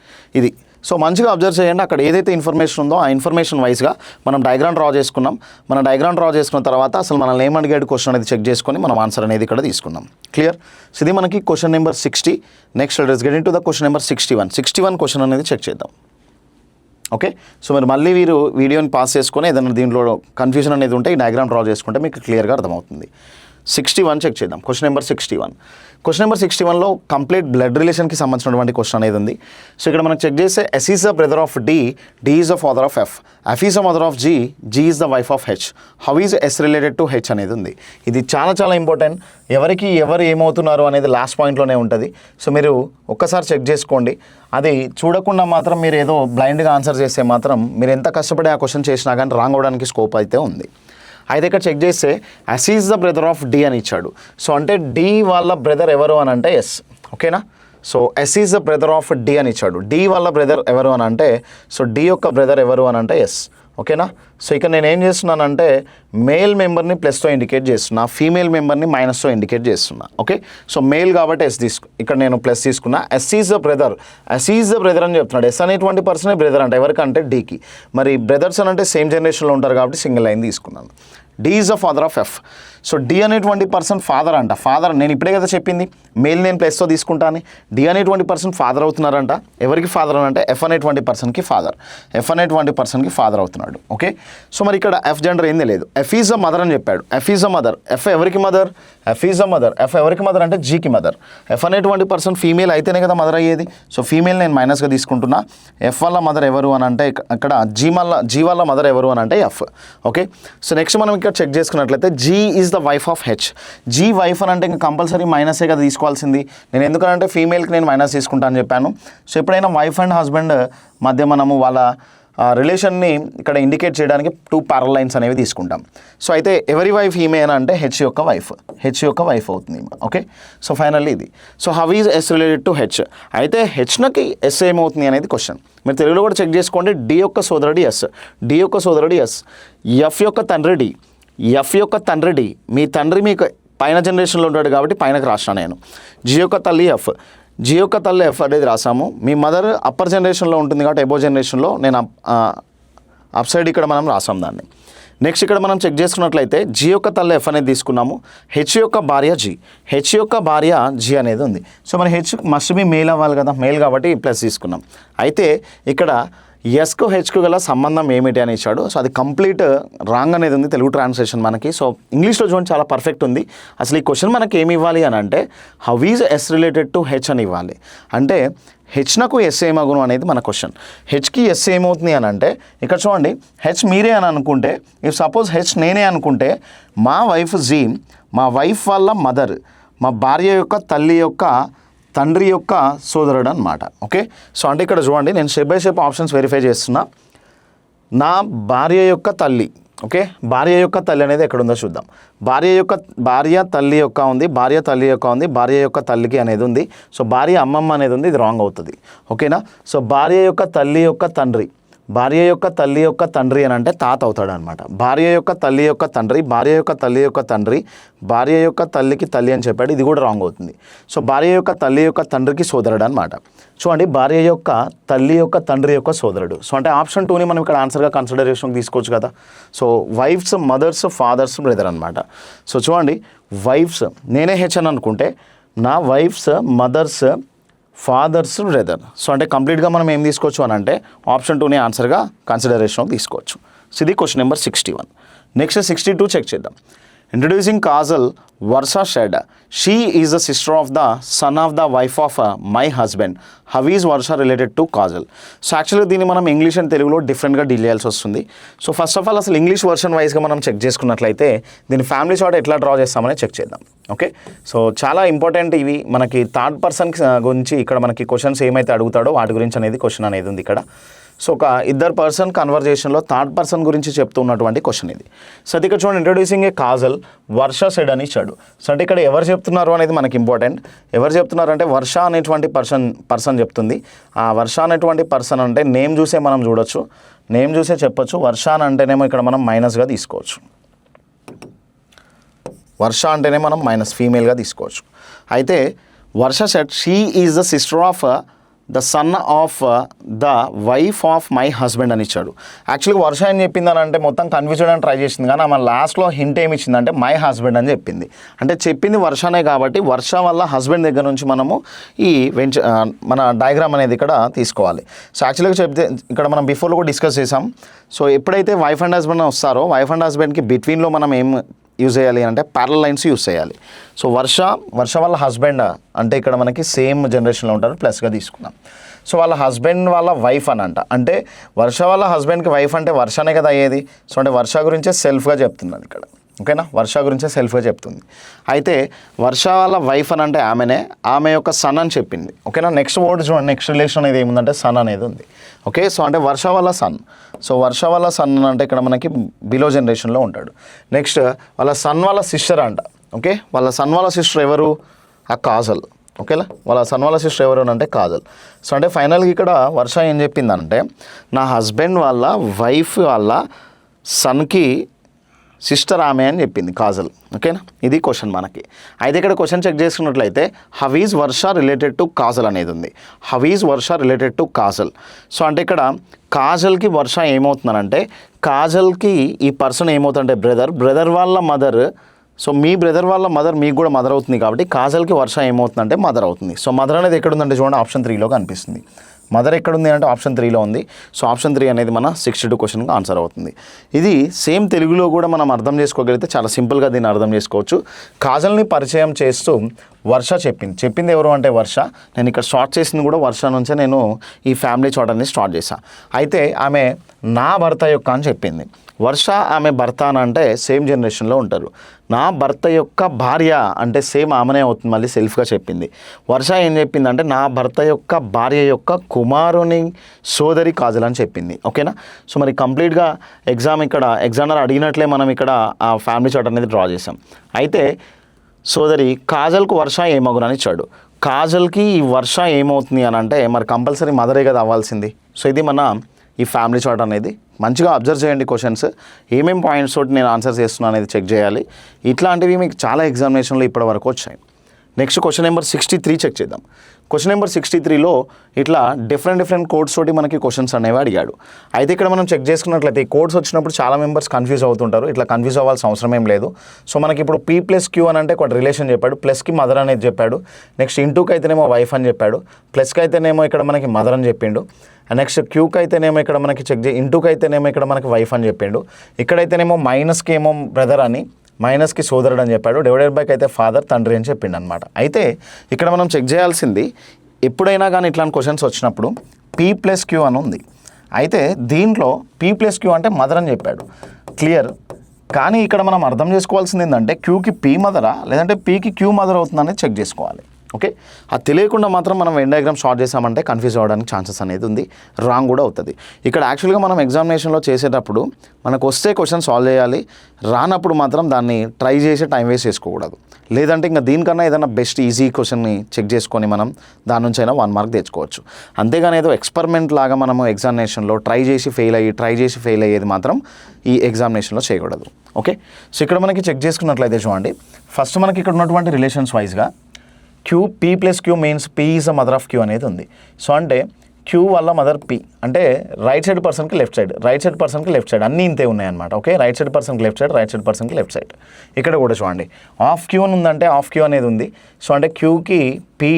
ఇది. సో మంచిగా అబ్జర్వ్ చేయండి. అక్కడ ఏదైతే ఇన్ఫర్మేషన్ ఉందో ఆ ఇన్ఫర్మేషన్ వైజ్గా మనం డయాగ్రామ్ డ్రా చేసుకున్నాం. మనం డయాగ్రామ్ డ్రా చేసుకున్న తర్వాత అసలు మనల్ని ఏం అడిగాడు క్వశ్చన్ అనేది చెక్ చేసుకొని మనం ఆన్సర్ అనేది ఇక్కడ తీసుకున్నాం. క్లియర్. సో ఇది మనకి question number 60. Next let's get into the question number 61 question అనేది చెక్ చేద్దాం. ఓకే. సో మీరు మళ్ళీ వీడియోని పాస్ చేసుకొని ఏదైనా దీంట్లో కన్ఫ్యూజన్ అనేది ఉంటే ఈ డయాగ్రామ్ డ్రా చేసుకుంటే మీకు క్లియర్గా అర్థమవుతుంది. 61 చెక్ చేద్దాం. క్వశ్చన్ నెంబర్ 61లో కంప్లీట్ బ్లడ్ రిలేషన్కి సంబంధించినటువంటి క్వశ్చన్ అనేది ఉంది. సో ఇక్కడ మనం చెక్ చేస్తే S is the brother of D, D is the father of F, F is the mother of G, G is the wife of H, how is S related to H అనేది ఉంది. ఇది చాలా important. ఎవరు ఏమవుతున్నారు అనేది last పాయింట్లోనే ఉంటుంది. So మీరు ఒక్కసారి check చేసుకోండి. అది చూడకుండా మాత్రం మీరు ఏదో బ్లైండ్గా ఆన్సర్ చేస్తే మాత్రం మీరు ఎంత కష్టపడి ఆ క్వశ్చన్ చేసినా కానీ రాంగ్ అవడానికి స్కోప్ అయితే ఉంది. అయితే ఇక్కడ చెక్ చేస్తే S is the brother of D అని ఇచ్చాడు. సో అంటే డి వాళ్ళ బ్రదర్ ఎవరు అని అంటే ఎస్. ఓకేనా. So S is the brother of D అని ఇచ్చాడు. డి వాళ్ళ బ్రదర్ ఎవరు అని అంటే సో డి యొక్క బ్రదర్ ఎవరు అని అంటే ఎస్. ఓకేనా. సో ఇక్కడ నేను ఏం చేస్తున్నానంటే మేల్ మెంబర్ని ప్లస్తో ఇండికేట్ చేస్తున్నా, ఫీమేల్ మెంబర్ని మైనస్తో ఇండికేట్ చేస్తున్నా. ఓకే, సో మేల్ కాబట్టి ఎస్ ఇక్కడ నేను ప్లస్ తీసుకున్నా. S is the brother, S is the brother అని చెప్తున్నాడు. ఎస్ అనేటువంటి పర్సనే బ్రదర్ అంటే ఎవరికంటే డీకి. మరి బ్రదర్స్ అని అంటే సేమ్ జనరేషన్లో ఉంటారు కాబట్టి సింగిల్ లైన్ తీసుకున్నాను. D is the father of F. So D అనేటువంటి పర్సన్ ఫాదర్ అంట. ఫాదర్ నేను ఇప్పుడే కదా చెప్పింది మేల్ నేను ప్లస్తో తీసుకుంటాను. డి అనేటువంటి పర్సన్ ఫాదర్ అవుతున్నారంట. ఎవరికి ఫాదర్ అని అంటే ఎఫ్ అనేటువంటి పర్సన్కి ఫాదర్. ఎఫ్ అనేటువంటి పర్సన్కి ఫాదర్ అవుతున్నాడు. ఓకే, సో మరి ఇక్కడ ఎఫ్ జెండర్ ఏంది లేదు. ఎఫ్ ఈజ్ ద మదర్ అని చెప్పాడు. F is the mother. F ఎవరికి mother? F is the mother. F ఎవరికి మదర్ అంటే జీకి మదర్. ఎఫ్ అనేటువంటి పర్సన్ ఫీమేల్ అయితేనే కదా మదర్ అయ్యేది. సో ఫీమేల్ నేను మైనస్గా తీసుకుంటున్నా. ఎఫ్ వల్ల మదర్ ఎవరు అని అంటే ఇక్కడ జీ వల్ల మదర్ ఎవరు అని అంటే ఎఫ్. ఓకే, సో నెక్స్ట్ మనం ఇక్కడ చెక్ చేసుకున్నట్లయితే G is the wife of H. G wife అని అంటే ఇంకా కంపల్సరీ మైనసే కదా తీసుకోవాల్సింది. నేను ఎందుకంటే ఫీమేల్కి నేను మైనస్ తీసుకుంటా అని చెప్పాను. సో ఎప్పుడైనా వైఫ్ అండ్ హస్బెండ్ మధ్య మనము వాళ్ళ రిలేషన్ని ఇక్కడ ఇండికేట్ చేయడానికి 2 ప్యారల్ లైన్స్ అనేవి తీసుకుంటాం. సో అయితే ఎవరి వైఫ్ ఈమె అని అంటే హెచ్ యొక్క వైఫ్. హెచ్ యొక్క వైఫ్ అవుతుంది. ఓకే, సో ఫైనల్లీ ఇది. So how is S related to H. అయితే హెచ్నకి ఎస్ ఏమవుతుంది అనేది క్వశ్చన్. మీరు తెలుగులో కూడా చెక్ చేసుకోండి. డి యొక్క సోదరుడి ఎస్. డి యొక్క సోదరుడి ఎస్. ఎఫ్ యొక్క తండ్రి డి. ఎఫ్ యొక్క తండ్రి డి. మీ తండ్రి మీకు పైన జనరేషన్లో ఉంటాడు కాబట్టి పైనకి రాసాను నేను. జి యొక్క తల్లి ఎఫ్. జి యొక్క తల్లి ఎఫ్ అనేది రాసాము. మీ మదర్ అప్పర్ జనరేషన్లో ఉంటుంది కాబట్టి ఎబో జనరేషన్లో నేను అప్ సైడ్ ఇక్కడ మనం రాసాం దాన్ని. నెక్స్ట్ ఇక్కడ మనం చెక్ చేసుకున్నట్లయితే జి యొక్క తల్లి ఎఫ్ అనేది తీసుకున్నాము. హెచ్ యొక్క భార్య జి. హెచ్ యొక్క భార్య జి అనేది ఉంది. సో మరి హెచ్ మస్ట్ బి మేల్ అవ్వాలి కదా, మేల్ కాబట్టి ప్లస్ తీసుకున్నాం. అయితే ఇక్కడ ఎస్కు హెచ్కు గల సంబంధం ఏమిటి అని ఇచ్చాడు. సో అది కంప్లీట్ రాంగ్ అనేది ఉంది తెలుగు ట్రాన్స్లేషన్ మనకి. సో ఇంగ్లీష్లో చూడండి చాలా పర్ఫెక్ట్ ఉంది. అసలు ఈ క్వశ్చన్ మనకి ఏమి ఇవ్వాలి అని అంటే how is S related to H అని ఇవ్వాలి. అంటే హెచ్నకు ఎస్ ఏమగును అనేది మన క్వశ్చన్. హెచ్కి ఎస్ ఏమవుతుంది అని అంటే ఇక్కడ చూడండి హెచ్ మీరే అని అనుకుంటే, ఇఫ్ సపోజ్ హెచ్ నేనే అనుకుంటే మా వైఫ్ జీ, మా వైఫ్ వాళ్ళ మదర్, మా భార్య యొక్క తల్లి యొక్క తండ్రి యొక్క సోదరుడు అనమాట. ఓకే, సో అంటే ఇక్కడ చూడండి నేను step by step options verify చేస్తున్నా. నా భార్య యొక్క తల్లి. ఓకే, భార్య యొక్క తల్లి అనేది ఎక్కడ ఉందో చూద్దాం. భార్య తల్లి యొక్క ఉంది, భార్య తల్లి యొక్క ఉంది, భార్య యొక్క తల్లికి అనేది ఉంది. సో భార్య అమ్మమ్మ అనేది ఉంది, ఇది రాంగ్ అవుతుంది. ఓకేనా, సో భార్య యొక్క తల్లి యొక్క తండ్రి, భార్య యొక్క తల్లి యొక్క తండ్రి అని అంటే తాత అవుతాడు అనమాట. భార్య యొక్క తల్లి యొక్క తండ్రి, భార్య యొక్క తల్లి యొక్క తండ్రి, భార్య యొక్క తల్లికి తల్లి అని చెప్పాడు, ఇది కూడా రాంగ్ అవుతుంది. సో భార్య యొక్క తల్లి యొక్క తండ్రికి సోదరుడు అనమాట. చూడండి భార్య యొక్క తల్లి యొక్క తండ్రి యొక్క సోదరుడు. సో అంటే ఆప్షన్ 2ని మనం ఇక్కడ ఆన్సర్గా కన్సిడరేషన్కి తీసుకోవచ్చు కదా. So wife's, mother's, father's, brother అనమాట. సో చూడండి వైఫ్స్ నేనే హెచ్ అని అనుకుంటే నా wife's, mother's, father's, brother. So అంటే కంప్లీట్గా మనం ఏం తీసుకోవచ్చు అని అంటే ఆప్షన్ 2ని ఆన్సర్గా కన్సిడరేషన్కి తీసుకోవచ్చు. సో ఇది క్వశ్చన్ నెంబర్ 61. నెక్స్ట్ 62 చెక్ చేద్దాం. Introducing Kajal, Varsha shed she is the sister of the son of the wife of my husband. How is Varsha related to Kajal. So యాక్చువల్గా దీన్ని మనం ఇంగ్లీష్ అండ్ తెలుగులో డిఫరెంట్గా డీల్ చేయాల్సి వస్తుంది. సో ఫస్ట్ ఆఫ్ ఆల్ అసలు English version వైజ్గా మనం చెక్ చేసుకున్నట్లయితే దీని ఫ్యామిలీ చార్ట్ ఎట్లా డ్రా చేస్తామని చెక్ చేద్దాం. ఓకే, సో చాలా ఇంపార్టెంట్ ఇవి మనకి థర్డ్ పర్సన్ గురించి ఇక్కడ మనకి క్వశ్చన్స్ ఏమైతే అడుగుతాడో వాటి గురించి అనేది క్వశ్చన్ అనేది ఉంది ఇక్కడ. సో ఒక ఇద్దరు పర్సన్ కన్వర్జేషన్లో థర్డ్ పర్సన్ గురించి చెప్తున్నటువంటి క్వశ్చన్ ఇది. సో అది ఇక్కడ చూడండి ఇంట్రొడ్యూసింగ్ ఏ కాజల్, వర్ష సెడ్ అని ఇచ్చాడు. సో అంటే ఇక్కడ ఎవరు చెప్తున్నారు అనేది మనకి ఇంపార్టెంట్. ఎవరు చెప్తున్నారు అంటే వర్ష అనేటువంటి పర్సన్ చెప్తుంది. ఆ వర్ష అనేటువంటి పర్సన్ అంటే నేమ్ చూసే మనం చూడొచ్చు, నేమ్ చూసే చెప్పొచ్చు. వర్ష అని అంటేనేమో ఇక్కడ మనం మైనస్గా తీసుకోవచ్చు. వర్ష అంటేనే మనం మైనస్ ఫీమేల్గా తీసుకోవచ్చు. అయితే Varsha said she is the sister of the son of the wife of my husband అని ఇచ్చాడు. యాక్చువల్గా వర్ష ఏం చెప్పిందని అంటే మొత్తం కన్ఫ్యూజ్ చేయడానికి ట్రై చేసింది, కానీ ఆమె లాస్ట్లో హింట్ ఏమి ఇచ్చిందంటే మై హస్బెండ్ అని చెప్పింది. అంటే చెప్పింది వర్షనే కాబట్టి వర్ష వల్ల హస్బెండ్ దగ్గర నుంచి మనము ఈ మన డయాగ్రామ్ అనేది ఇక్కడ తీసుకోవాలి. సో యాక్చువల్గా చెప్తే ఇక్కడ మనం బిఫోర్లో కూడా డిస్కస్ చేసాం. సో ఎప్పుడైతే వైఫ్ అండ్ హస్బెండ్ వస్తారో వైఫ్ అండ్ హస్బెండ్కి బిట్వీన్లో మనం ఏం యూజ్ చేయాలి అంటే ప్యారల్ లైన్స్ యూజ్ చేయాలి. సో వర్ష వాళ్ళ హస్బెండ్ అంటే ఇక్కడ మనకి సేమ్ జనరేషన్లో ఉంటారు, ప్లస్గా తీసుకున్నాం. సో వాళ్ళ హస్బెండ్ వాళ్ళ వైఫ్ అని అంటే వర్ష వాళ్ళ హస్బెండ్కి వైఫ్ అంటే వర్షనే కదా అయ్యేది. సో అంటే వర్ష గురించే సెల్ఫ్గా చెప్తున్నాను ఇక్కడ. ఓకేనా, వర్ష గురించే సెల్ఫ్గా చెప్తుంది. అయితే వర్ష వాళ్ళ వైఫ్ అని అంటే ఆమె యొక్క సన్ అని చెప్పింది. ఓకేనా, నెక్స్ట్ వర్డ్ చూడండి, నెక్స్ట్ రిలేషన్ అనేది ఏముందంటే సన్ అనేది ఉంది. ఓకే, సో అంటే వర్ష వాళ్ళ సన్. సో వర్ష వాళ్ళ సన్ అంటే ఇక్కడ మనకి బిలో జనరేషన్లో ఉంటాడు. నెక్స్ట్ వాళ్ళ సన్ వాళ్ళ సిస్టర్ అంట. ఓకే, వాళ్ళ సన్ వాళ్ళ సిస్టర్ ఎవరు? ఆ కాజల్. ఓకేలా వాళ్ళ సన్ వాళ్ళ సిస్టర్ ఎవరు అంటే కాజల్. సో అంటే ఫైనల్గా ఇక్కడ వర్ష ఏం చెప్పిందంటే నా హస్బెండ్ వాళ్ళ వైఫ్ వాళ్ళ సన్కి సిస్టర్ ఆమె అని చెప్పింది కాజల్. ఓకేనా, ఇది క్వశ్చన్ మనకి. అయితే ఇక్కడ క్వశ్చన్ చెక్ చేసుకున్నట్లయితే how is Varsha related to Kajal అనేది ఉంది. How is Varsha related to Kajal. So అంటే ఇక్కడ కాజల్కి వర్ష ఏమవుతుందనంటే కాజల్కి ఈ పర్సన్ ఏమవుతుందంటే బ్రదర్ వాళ్ళ మదర్. సో మీ బ్రదర్ వాళ్ళ మదర్ మీకు కూడా మదర్ అవుతుంది కాబట్టి కాజల్కి వర్ష ఏమవుతుందంటే మదర్ అవుతుంది. సో మదర్ అనేది ఎక్కడ ఉందంటే చూడండి ఆప్షన్ 3లో కనిపిస్తుంది. మదర్ ఎక్కడుంది అంటే ఆప్షన్ 3లో ఉంది. సో ఆప్షన్ 3 అనేది మన 62 క్వశ్చన్కి ఆన్సర్ అవుతుంది. ఇది సేమ్ తెలుగులో కూడా మనం అర్థం చేసుకోగలిగితే చాలా సింపుల్గా దీన్ని అర్థం చేసుకోవచ్చు. కాజల్ని పరిచయం చేస్తూ వర్ష చెప్పింది ఎవరు అంటే వర్ష. నేను ఇక్కడ స్టార్ట్ చేసింది కూడా వర్ష నుంచే నేను ఈ ఫ్యామిలీ చాట్ అనేది స్టార్ట్ చేశాను. అయితే ఆమె నా భర్త యొక్క అని చెప్పింది. వర్ష ఆమె భర్త అని అంటే సేమ్ జనరేషన్లో ఉంటారు. నా భర్త యొక్క భార్య అంటే సేమ్ ఆమెనే అవుతుంది, మళ్ళీ సెల్ఫ్గా చెప్పింది. వర్ష ఏం చెప్పిందంటే నా భర్త యొక్క భార్య యొక్క కుమారుని సోదరి కాజల్ అని చెప్పింది. ఓకేనా. సో మరి కంప్లీట్గా ఎగ్జామినర్ అడిగినట్లే మనం ఇక్కడ ఆ ఫ్యామిలీ చాట్ అనేది డ్రా చేసాం. అయితే సోదరి కాజల్కు వర్ష ఏమగునని ఇచ్చాడు. కాజల్కి ఈ వర్ష ఏమవుతుంది అని అంటే మరి కంపల్సరీ మదరే కదా అవ్వాల్సింది. సో ఇది మన ఈ ఫ్యామిలీ చాట్ అనేది. మంచిగా అబ్జర్వ్ చేయండి క్వశ్చన్స్, ఏమేం పాయింట్స్ తోటి నేను ఆన్సర్ చేస్తున్నాను అనేది చెక్ చేయాలి. ఇట్లాంటివి మీకు చాలా ఎగ్జామినేషన్లో ఇప్పటి వరకు వచ్చాయి. నెక్స్ట్ క్వశ్చన్ నెంబర్ 63 చెక్ చేద్దాం. క్వశ్చన్ నెంబర్ 63లో ఇట్లా డిఫరెంట్ కోడ్స్ తోటి మనకి క్వశ్చన్స్ అనేవి అడిగాడు. అయితే ఇక్కడ మనం చెక్ చేసుకున్నట్లయితే ఈ కోడ్స్ వచ్చినప్పుడు చాలా మెంబర్స్ కన్ఫ్యూజ్ అవుతుంటారు. ఇట్లా కన్ఫ్యూజ్ అవ్వాల్సిన అవసరం ఏం లేదు. సో మనకి ఇప్పుడు P+Q అని అంటే ఒక రిలేషన్ చెప్పాడు, ప్లస్కి మదర్ అనేది చెప్పాడు. నెక్స్ట్ ఇంటూకి అయితేనేమో వైఫ్ అని చెప్పాడు, ప్లస్కి అయితేనేమో ఇక్కడ మనకి మదర్ అని చెప్పిండు. నెక్స్ట్ క్యూకి అయితేనేమో ఇక్కడ మనకి ఇంటూకి అయితేనేమో ఇక్కడ మనకి వైఫ్ అని చెప్పిండు. ఇక్కడైతేనేమో మైనస్కి ఏమో బ్రదర్ అని, మైనస్కి సోదరుడు అని చెప్పాడు, డివైడెడ్ బైకి అయితే ఫాదర్ తండ్రి అని చెప్పిండు అనమాట. అయితే ఇక్కడ మనం చెక్ చేయాల్సింది ఎప్పుడైనా కానీ ఇట్లాంటి క్వశ్చన్స్ వచ్చినప్పుడు P+Q అని ఉంది. అయితే దీంట్లో P+Q అంటే మదర్ అని చెప్పాడు, క్లియర్. కానీ ఇక్కడ మనం అర్థం చేసుకోవాల్సింది ఏంటంటే క్యూకి P మదరా లేదంటే Pకి Q మదర్ అవుతుందనేది చెక్ చేసుకోవాలి. ఓకే, అది తెలియకుండా మాత్రం మనం వెన్ డయాగ్రామ్ స్టార్ట్ చేసామంటే కన్ఫ్యూజ్ అవ్వడానికి ఛాన్సెస్ అనేది ఉంది, రాంగ్ కూడా అవుతుంది. ఇక్కడ యాక్చువల్గా మనం ఎగ్జామినేషన్లో చేసేటప్పుడు మనకు వస్తే క్వశ్చన్ సాల్వ్ చేయాలి, రానప్పుడు మాత్రం దాన్ని ట్రై చేసి టైం వేస్ట్ చేసుకోకూడదు. లేదంటే ఇంకా దీనికన్నా ఏదైనా బెస్ట్ ఈజీ క్వశ్చన్ని చెక్ చేసుకొని మనం దాని నుంచి అయినా 1 మార్క్ తెచ్చుకోవచ్చు. అంతేగాని ఏదో ఎక్స్పెరిమెంట్ లాగా మనము ఎగ్జామినేషన్లో ట్రై చేసి ఫెయిల్ అయ్యేది మాత్రం ఈ ఎగ్జామినేషన్లో చేయకూడదు. ఓకే, సో ఇక్కడ మనకి చెక్ చేసుకున్నట్లయితే చూడండి, ఫస్ట్ మనకి ఇక్కడ ఉన్నటువంటి రిలేషన్స్ వైజ్గా P+Q means P is the mother of Q అనేది ఉంది. సో అంటే Q వల్ల మదర్ P అంటే రైట్ సైడ్ పర్సన్కి లెఫ్ట్ సైడ్, రైట్ సైడ్ పర్సన్కి లెఫ్ట్ సైడ్ అన్నీ ఇంతే ఉన్నాయన్నమాట. ఓకే, రైట్ సైడ్ పర్సన్కి లెఫ్ట్ సైడ్, రైట్ సైడ్ పర్సన్కి లెఫ్ట్ సైడ్. ఇక్కడ కూడా చూడండి ఆఫ్ Q ఉందంటే ఆఫ్ Q అనేది ఉంది. సో అంటే Qకి P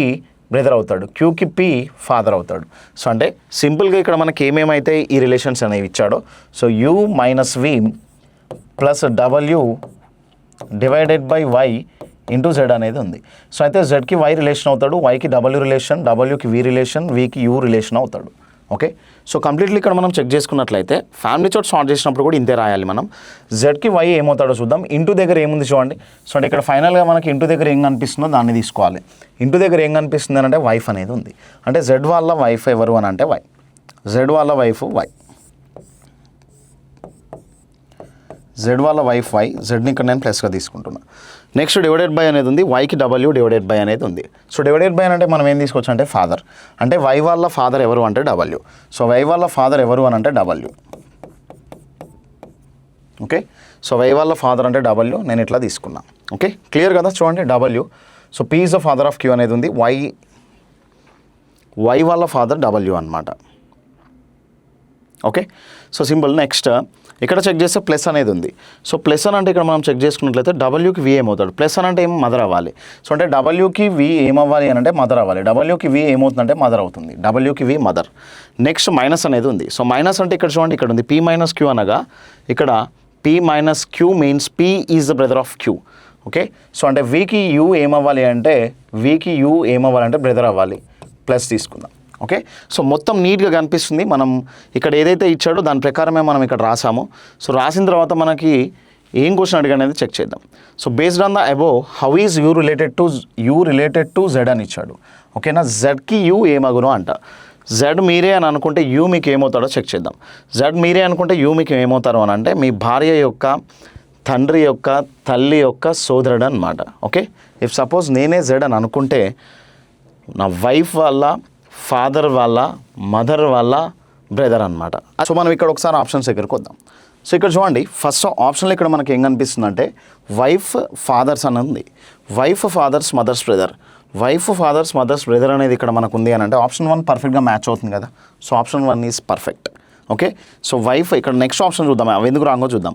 బ్రదర్ అవుతాడు, Qకి P ఫాదర్ అవుతాడు. సో అంటే సింపుల్గా ఇక్కడ మనకి ఏమేమైతే ఈ రిలేషన్స్ అనేవి ఇచ్చాడో, so U - V plus W divided by Y into Z అనేది ఉంది. సో అయితే Zకి Y రిలేషన్ అవుతాడు, Yకి W రిలేషన్, Wకి V రిలేషన్, Vకి U రిలేషన్ అవుతాడు. ఓకే, సో కంప్లీట్లీ ఇక్కడ మనం చెక్ చేసుకున్నట్లయితే ఫ్యామిలీ చార్ట్ స్టార్ట్ చేసినప్పుడు కూడా ఇంతే రాయాలి మనం. Zకి Y ఏమవుతాడో చూద్దాం. ఇంటూ దగ్గర ఏముంది చూడండి. సో అంటే ఇక్కడ ఫైనల్గా మనకి ఇంటూ దగ్గర ఏం కనిపిస్తుందో దాన్ని తీసుకోవాలి. ఇంటూ దగ్గర ఏం కనిపిస్తుంది అంటే వైఫ్ అనేది ఉంది. అంటే Z వాళ్ళ వైఫ్ ఎవరు అని అంటే Y, Z వాళ్ళ వైఫ్ Y, Z వాళ్ళ వైఫ్ Y, Zని ఇక్కడ నేను ప్లస్గా తీసుకుంటున్నా. నెక్స్ట్ డివైడెడ్ బై అనేది ఉంది, Yకి W డివైడెడ్ బై అనేది ఉంది. సో డివైడెడ్ బై అంటే మనం ఏం తీసుకోవచ్చు అంటే ఫాదర్, అంటే Y వాళ్ళ ఫాదర్ ఎవరు అంటే W. సో Y వాళ్ళ ఫాదర్ ఎవరు అని అంటే W. ఓకే, సో Y వాళ్ళ ఫాదర్ అంటే W నేను ఇట్లా తీసుకున్నా. ఓకే, క్లియర్ కదా, చూడండి W. So P is the father of Q అనేది ఉంది, Y వాళ్ళ ఫాదర్ W అనమాట. Okay, so simple. నెక్స్ట్ ఇక్కడ చెక్ చేస్తే ప్లస్ అనేది ఉంది. సో ప్లస్ అని అంటే ఇక్కడ మనం చెక్ చేసుకున్నట్లయితే Wకి V ఏమవుతాడు, ప్లస్ అని అంటే ఏం మదర్ అవ్వాలి. సో అంటే Wకి V ఏమవ్వాలి అని అంటే మదర్ అవ్వాలి, Wకి V ఏమవుతుందంటే మదర్ అవుతుంది, Wకి V మదర్. నెక్స్ట్ మైనస్ అనేది ఉంది. సో మైనస్ అంటే ఇక్కడ చూడండి ఇక్కడ ఉంది P-Q అనగా ఇక్కడ P-Q means P is the brother of Q. Okay, so అంటే Vకి U ఏమవ్వాలి అంటే బ్రదర్ అవ్వాలి, ప్లస్ తీసుకుందాం. ఓకే, సో మొత్తం నీట్గా కనిపిస్తుంది. మనం ఇక్కడ ఏదైతే ఇచ్చాడో దాని ప్రకారమే మనం ఇక్కడ రాసాము. సో రాసిన తర్వాత మనకి ఏం క్వశ్చన్ అడిగాడు అనేది చెక్ చేద్దాం. So based on the above how is you related to Z అని ఇచ్చాడు. ఓకేనా, Zకి U ఏమగును అంట. Z మీరే అని అనుకుంటే U మీకు ఏమవుతాడో చెక్ చేద్దాం. Z మీరే అనుకుంటే U మీకు ఏమవుతారు అని అంటే మీ భార్య యొక్క తండ్రి యొక్క తల్లి యొక్క సోదరుడు అనమాట. ఓకే, ఇఫ్ సపోజ్ నేనే Z అని అనుకుంటే నా వైఫ్ వాళ్ళ ఫాదర్ వాళ్ళ మదర్ వాళ్ళ బ్రదర్ అనమాట. సో మనం ఇక్కడ ఒకసారి ఆప్షన్స్ దగ్గరికి వద్దాం. సో ఇక్కడ చూడండి, ఫస్ట్ ఆప్షన్లో ఇక్కడ మనకి ఏం కనిపిస్తుందంటే వైఫ్ ఫాదర్స్ అని ఉంది. Wife father's mother's brother, wife father's mother's brother అనేది ఇక్కడ మనకు ఉంది అని అంటే ఆప్షన్ 1 పర్ఫెక్ట్గా మ్యాచ్ అవుతుంది కదా. So option 1 is perfect. Okay, so wife ఇక్కడ నెక్స్ట్ ఆప్షన్ చూద్దాం, అవి ఎందుకు రాంగో చూద్దాం.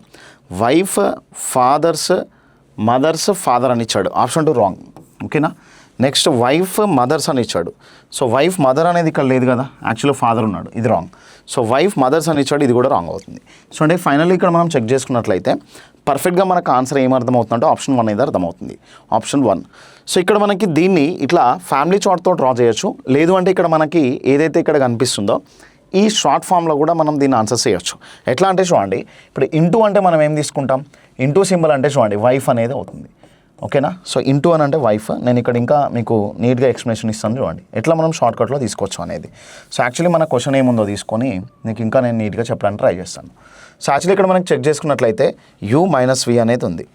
వైఫ్ ఫాదర్స్ మదర్స్ ఫాదర్ అని ఇచ్చాడు, ఆప్షన్ 2 రాంగ్. ఓకేనా, నెక్స్ట్ వైఫ్ మదర్స్ అని ఇచ్చాడు. సో వైఫ్ మదర్ అనేది ఇక్కడ లేదు కదా, యాక్చువల్గా ఫాదర్ ఉన్నాడు, ఇది రాంగ్. సో వైఫ్ మదర్స్ అని ఇచ్చాడు, ఇది కూడా రాంగ్ అవుతుంది. సో అంటే ఫైనల్లీ ఇక్కడ మనం చెక్ చేసుకున్నట్లయితే పర్ఫెక్ట్గా మనకు ఆన్సర్ ఏం అర్థమవుతుందంటే ఆప్షన్ 1 అనేది అర్థమవుతుంది, ఆప్షన్ 1. సో ఇక్కడ మనకి దీన్ని ఇట్లా ఫ్యామిలీ చార్ట్తో డ్రా చేయొచ్చు, లేదు అంటే ఇక్కడ మనకి ఏదైతే ఇక్కడ కనిపిస్తుందో ఈ షార్ట్ ఫామ్లో కూడా మనం దీన్ని ఆన్సర్ చేయొచ్చు. ఎట్లా అంటే చూడండి, ఇప్పుడు ఇంటూ అంటే మనం ఏం తీసుకుంటాం, ఇంటూ సింబల్ అంటే చూడండి వైఫ్ అనేది అవుతుంది. ఓకేనా, సో ఇంటూ అని అంటే వైఫ్. నేను ఇక్కడ ఇంకా మీకు నీట్గా ఎక్స్ప్లెనేషన్ ఇస్తాను చూడండి, ఎట్లా మనం షార్ట్కట్లో తీసుకోవచ్చు అనేది. సో యాక్చువల్లీ మన క్వశ్చన్ ఏముందో తీసుకొని నీకు ఇంకా నేను నీట్గా చెప్పడానికి ట్రై చేస్తాను. సో యాక్చువల్లీ ఇక్కడ మనకి చెక్ చేసుకున్నట్లయితే u-v అనేది ఉంది,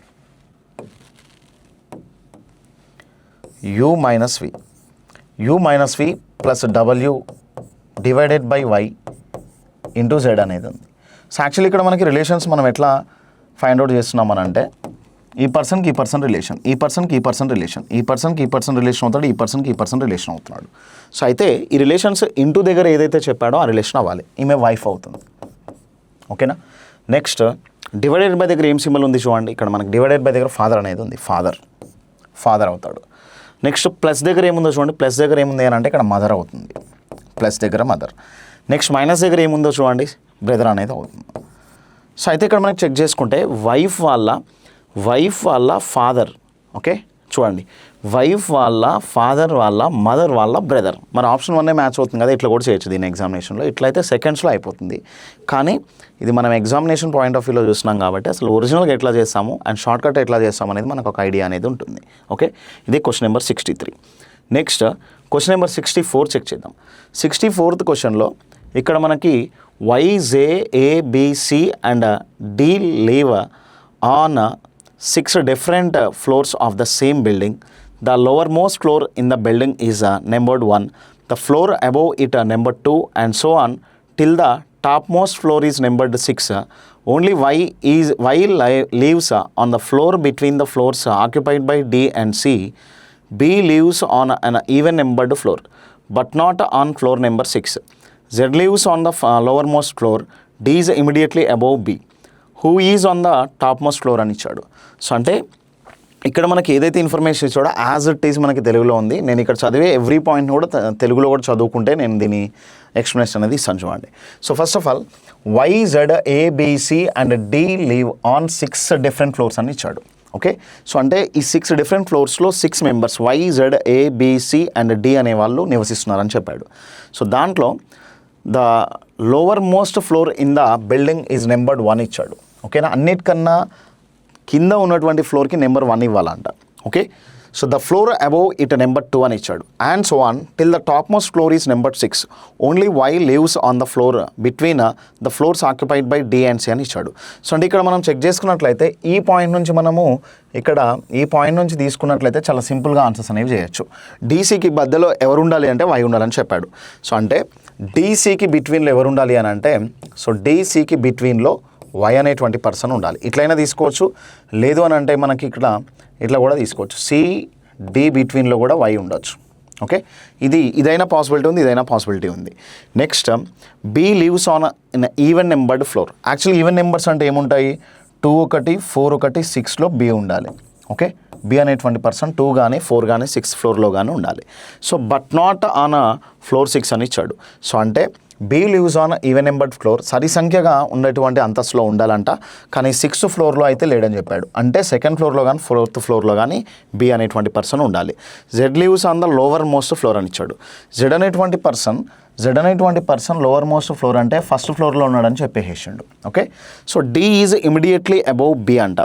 u-v plus w divided by y into z అనేది ఉంది. సో యాక్చువల్లీ ఇక్కడ మనకి రిలేషన్స్ మనం ఎట్లా ఫైండ్ అవుట్ చేస్తున్నామని అంటే ఈ పర్సన్కి ఈ పర్సన్ రిలేషన్, ఈ పర్సన్కి ఈ పర్సన్ రిలేషన్, ఈ పర్సన్కి ఈ పర్సన్ రిలేషన్ అవుతాడు, ఈ పర్సన్కి ఈ పర్సన్ రిలేషన్ అవుతున్నాడు. సో అయితే ఈ రిలేషన్స్ ఇంటూ దగ్గర ఏదైతే చెప్పాడో ఆ రిలేషన్ అవ్వాలి, ఈమె వైఫ్ అవుతుంది. ఓకేనా, నెక్స్ట్ డివైడెడ్ బై దగ్గర ఏం సింబల్ ఉంది చూడండి, ఇక్కడ మనకి డివైడెడ్ బై దగ్గర ఫాదర్ అనేది ఉంది, ఫాదర్ అవుతాడు. నెక్స్ట్ ప్లస్ దగ్గర ఏముందో చూడండి, ప్లస్ దగ్గర ఏముంది అని అంటే ఇక్కడ మదర్ అవుతుంది, ప్లస్ దగ్గర మదర్. నెక్స్ట్ మైనస్ దగ్గర ఏముందో చూడండి, బ్రదర్ అనేది అవుతుంది. సో అయితే ఇక్కడ మనకి చెక్ చేసుకుంటే వైఫ్ వాళ్ళ ఫాదర్, ఓకే చూడండి, వైఫ్ వాళ్ళ ఫాదర్ వాళ్ళ మదర్ వాళ్ళ బ్రదర్. మరి ఆప్షన్ 1 మ్యాచ్ అవుతుంది కదా, ఇట్లా కూడా చేయొచ్చు దీని ఎగ్జామినేషన్లో. ఇట్లయితే సెకండ్స్లో అయిపోతుంది, కానీ ఇది మనం ఎగ్జామినేషన్ పాయింట్ ఆఫ్ వ్యూలో చూస్తున్నాం కాబట్టి అసలు ఒరిజినల్గా ఎట్లా చేస్తాము అండ్ షార్ట్కట్ ఎట్లా చేస్తాము అనేది మనకు ఒక ఐడియా అనేది ఉంటుంది. ఓకే, ఇది question number 63. Next question number 64 check చేద్దాం. 64th క్వశ్చన్లో ఇక్కడ మనకి YJABC and D live on 6 different floors of the same building. The lowermost floor in the building is numbered 1. The floor above it number 2 and so on till the topmost floor is numbered 6. Only Y lives on the floor between the floors occupied by D and C. B lives on an even numbered floor but not on floor number 6. Z lives on the lowermost floor. D is immediately above B. Who is on the top most floor అని ఇచ్చాడు. So అంటే ఇక్కడ మనకి ఏదైతే information ఇచ్చాడో as it is మనకి తెలుగులో ఉంది. నేను ఇక్కడ చదివే ఎవ్రీ పాయింట్ కూడా తెలుగులో కూడా చదువుకుంటే నేను దీని ఎక్స్ప్లెనేషన్ అనేది ఇస్తాను చూడండి. So first of all YZABC and D live on 6 different floors అని ఇచ్చాడు. ఓకే, సో అంటే ఈ 6 different ఫ్లోర్స్లో 6 members YZABC అండ్ D అనే వాళ్ళు నివసిస్తున్నారని చెప్పాడు. సో దాంట్లో the lower most floor in the building is numbered 1 ఇచ్చాడు. ఓకేనా, అన్నిటికన్నా కింద ఉన్నటువంటి ఫ్లోర్కి నెంబర్ 1 ఇవ్వాలంట. Okay, so the floor above it number 2 అని ఇచ్చాడు and so on till the top most floor is number 6. Only Y lives on the floor between the floors occupied by D and C అని ఇచ్చాడు. So అంటే ఇక్కడ మనం check చేసుకున్నట్లయితే ఈ point నుంచి మనము ఇక్కడ ఈ పాయింట్ నుంచి తీసుకున్నట్లయితే చాలా సింపుల్గా ఆన్సర్స్ అనేవి చేయొచ్చు. DCకి మధ్యలో ఎవరు ఉండాలి అంటే Y ఉండాలని చెప్పాడు. సో అంటే DCకి బిట్వీన్లో ఎవరు ఉండాలి అని అంటే సో DCకి బిట్వీన్లో Y అనేటువంటి పర్సన్ ఉండాలి. ఇట్లయినా తీసుకోవచ్చు, లేదు అని అంటే మనకి ఇక్కడ ఇట్లా కూడా తీసుకోవచ్చు, CD బిట్వీన్లో కూడా Y ఉండొచ్చు. ఓకే, ఇదైనా పాసిబిలిటీ ఉంది, ఇదైనా పాసిబిలిటీ ఉంది. Next B lives on even numbered floor. Actually even numbers అంటే ఏముంటాయి, 2 ఒకటి 4 ఒకటి 6లో B ఉండాలి. ఓకే, B అనేటువంటి పర్సన్ 2 కానీ 4 కానీ 6 ఫ్లోర్లో కానీ ఉండాలి. So but not on floor 6 అని ఇచ్చాడు. సో అంటే B lives on even numbered floor, సరి సంఖ్యగా ఉండేటువంటి అంతస్తులో ఉండాలంట, కానీ 6th ఫ్లోర్లో అయితే లేడని చెప్పాడు. అంటే 2nd ఫ్లోర్లో కానీ 4th ఫ్లోర్లో కానీ B అనేటువంటి పర్సన్ ఉండాలి. Z lives on the lower most floor అని ఇచ్చాడు. Z అనేటువంటి పర్సన్ లోవర్ మోస్ట్ ఫ్లోర్ అంటే ఫస్ట్ ఫ్లోర్లో ఉన్నాడని చెప్పేసిండు. Okay, so D is immediately above B అంట.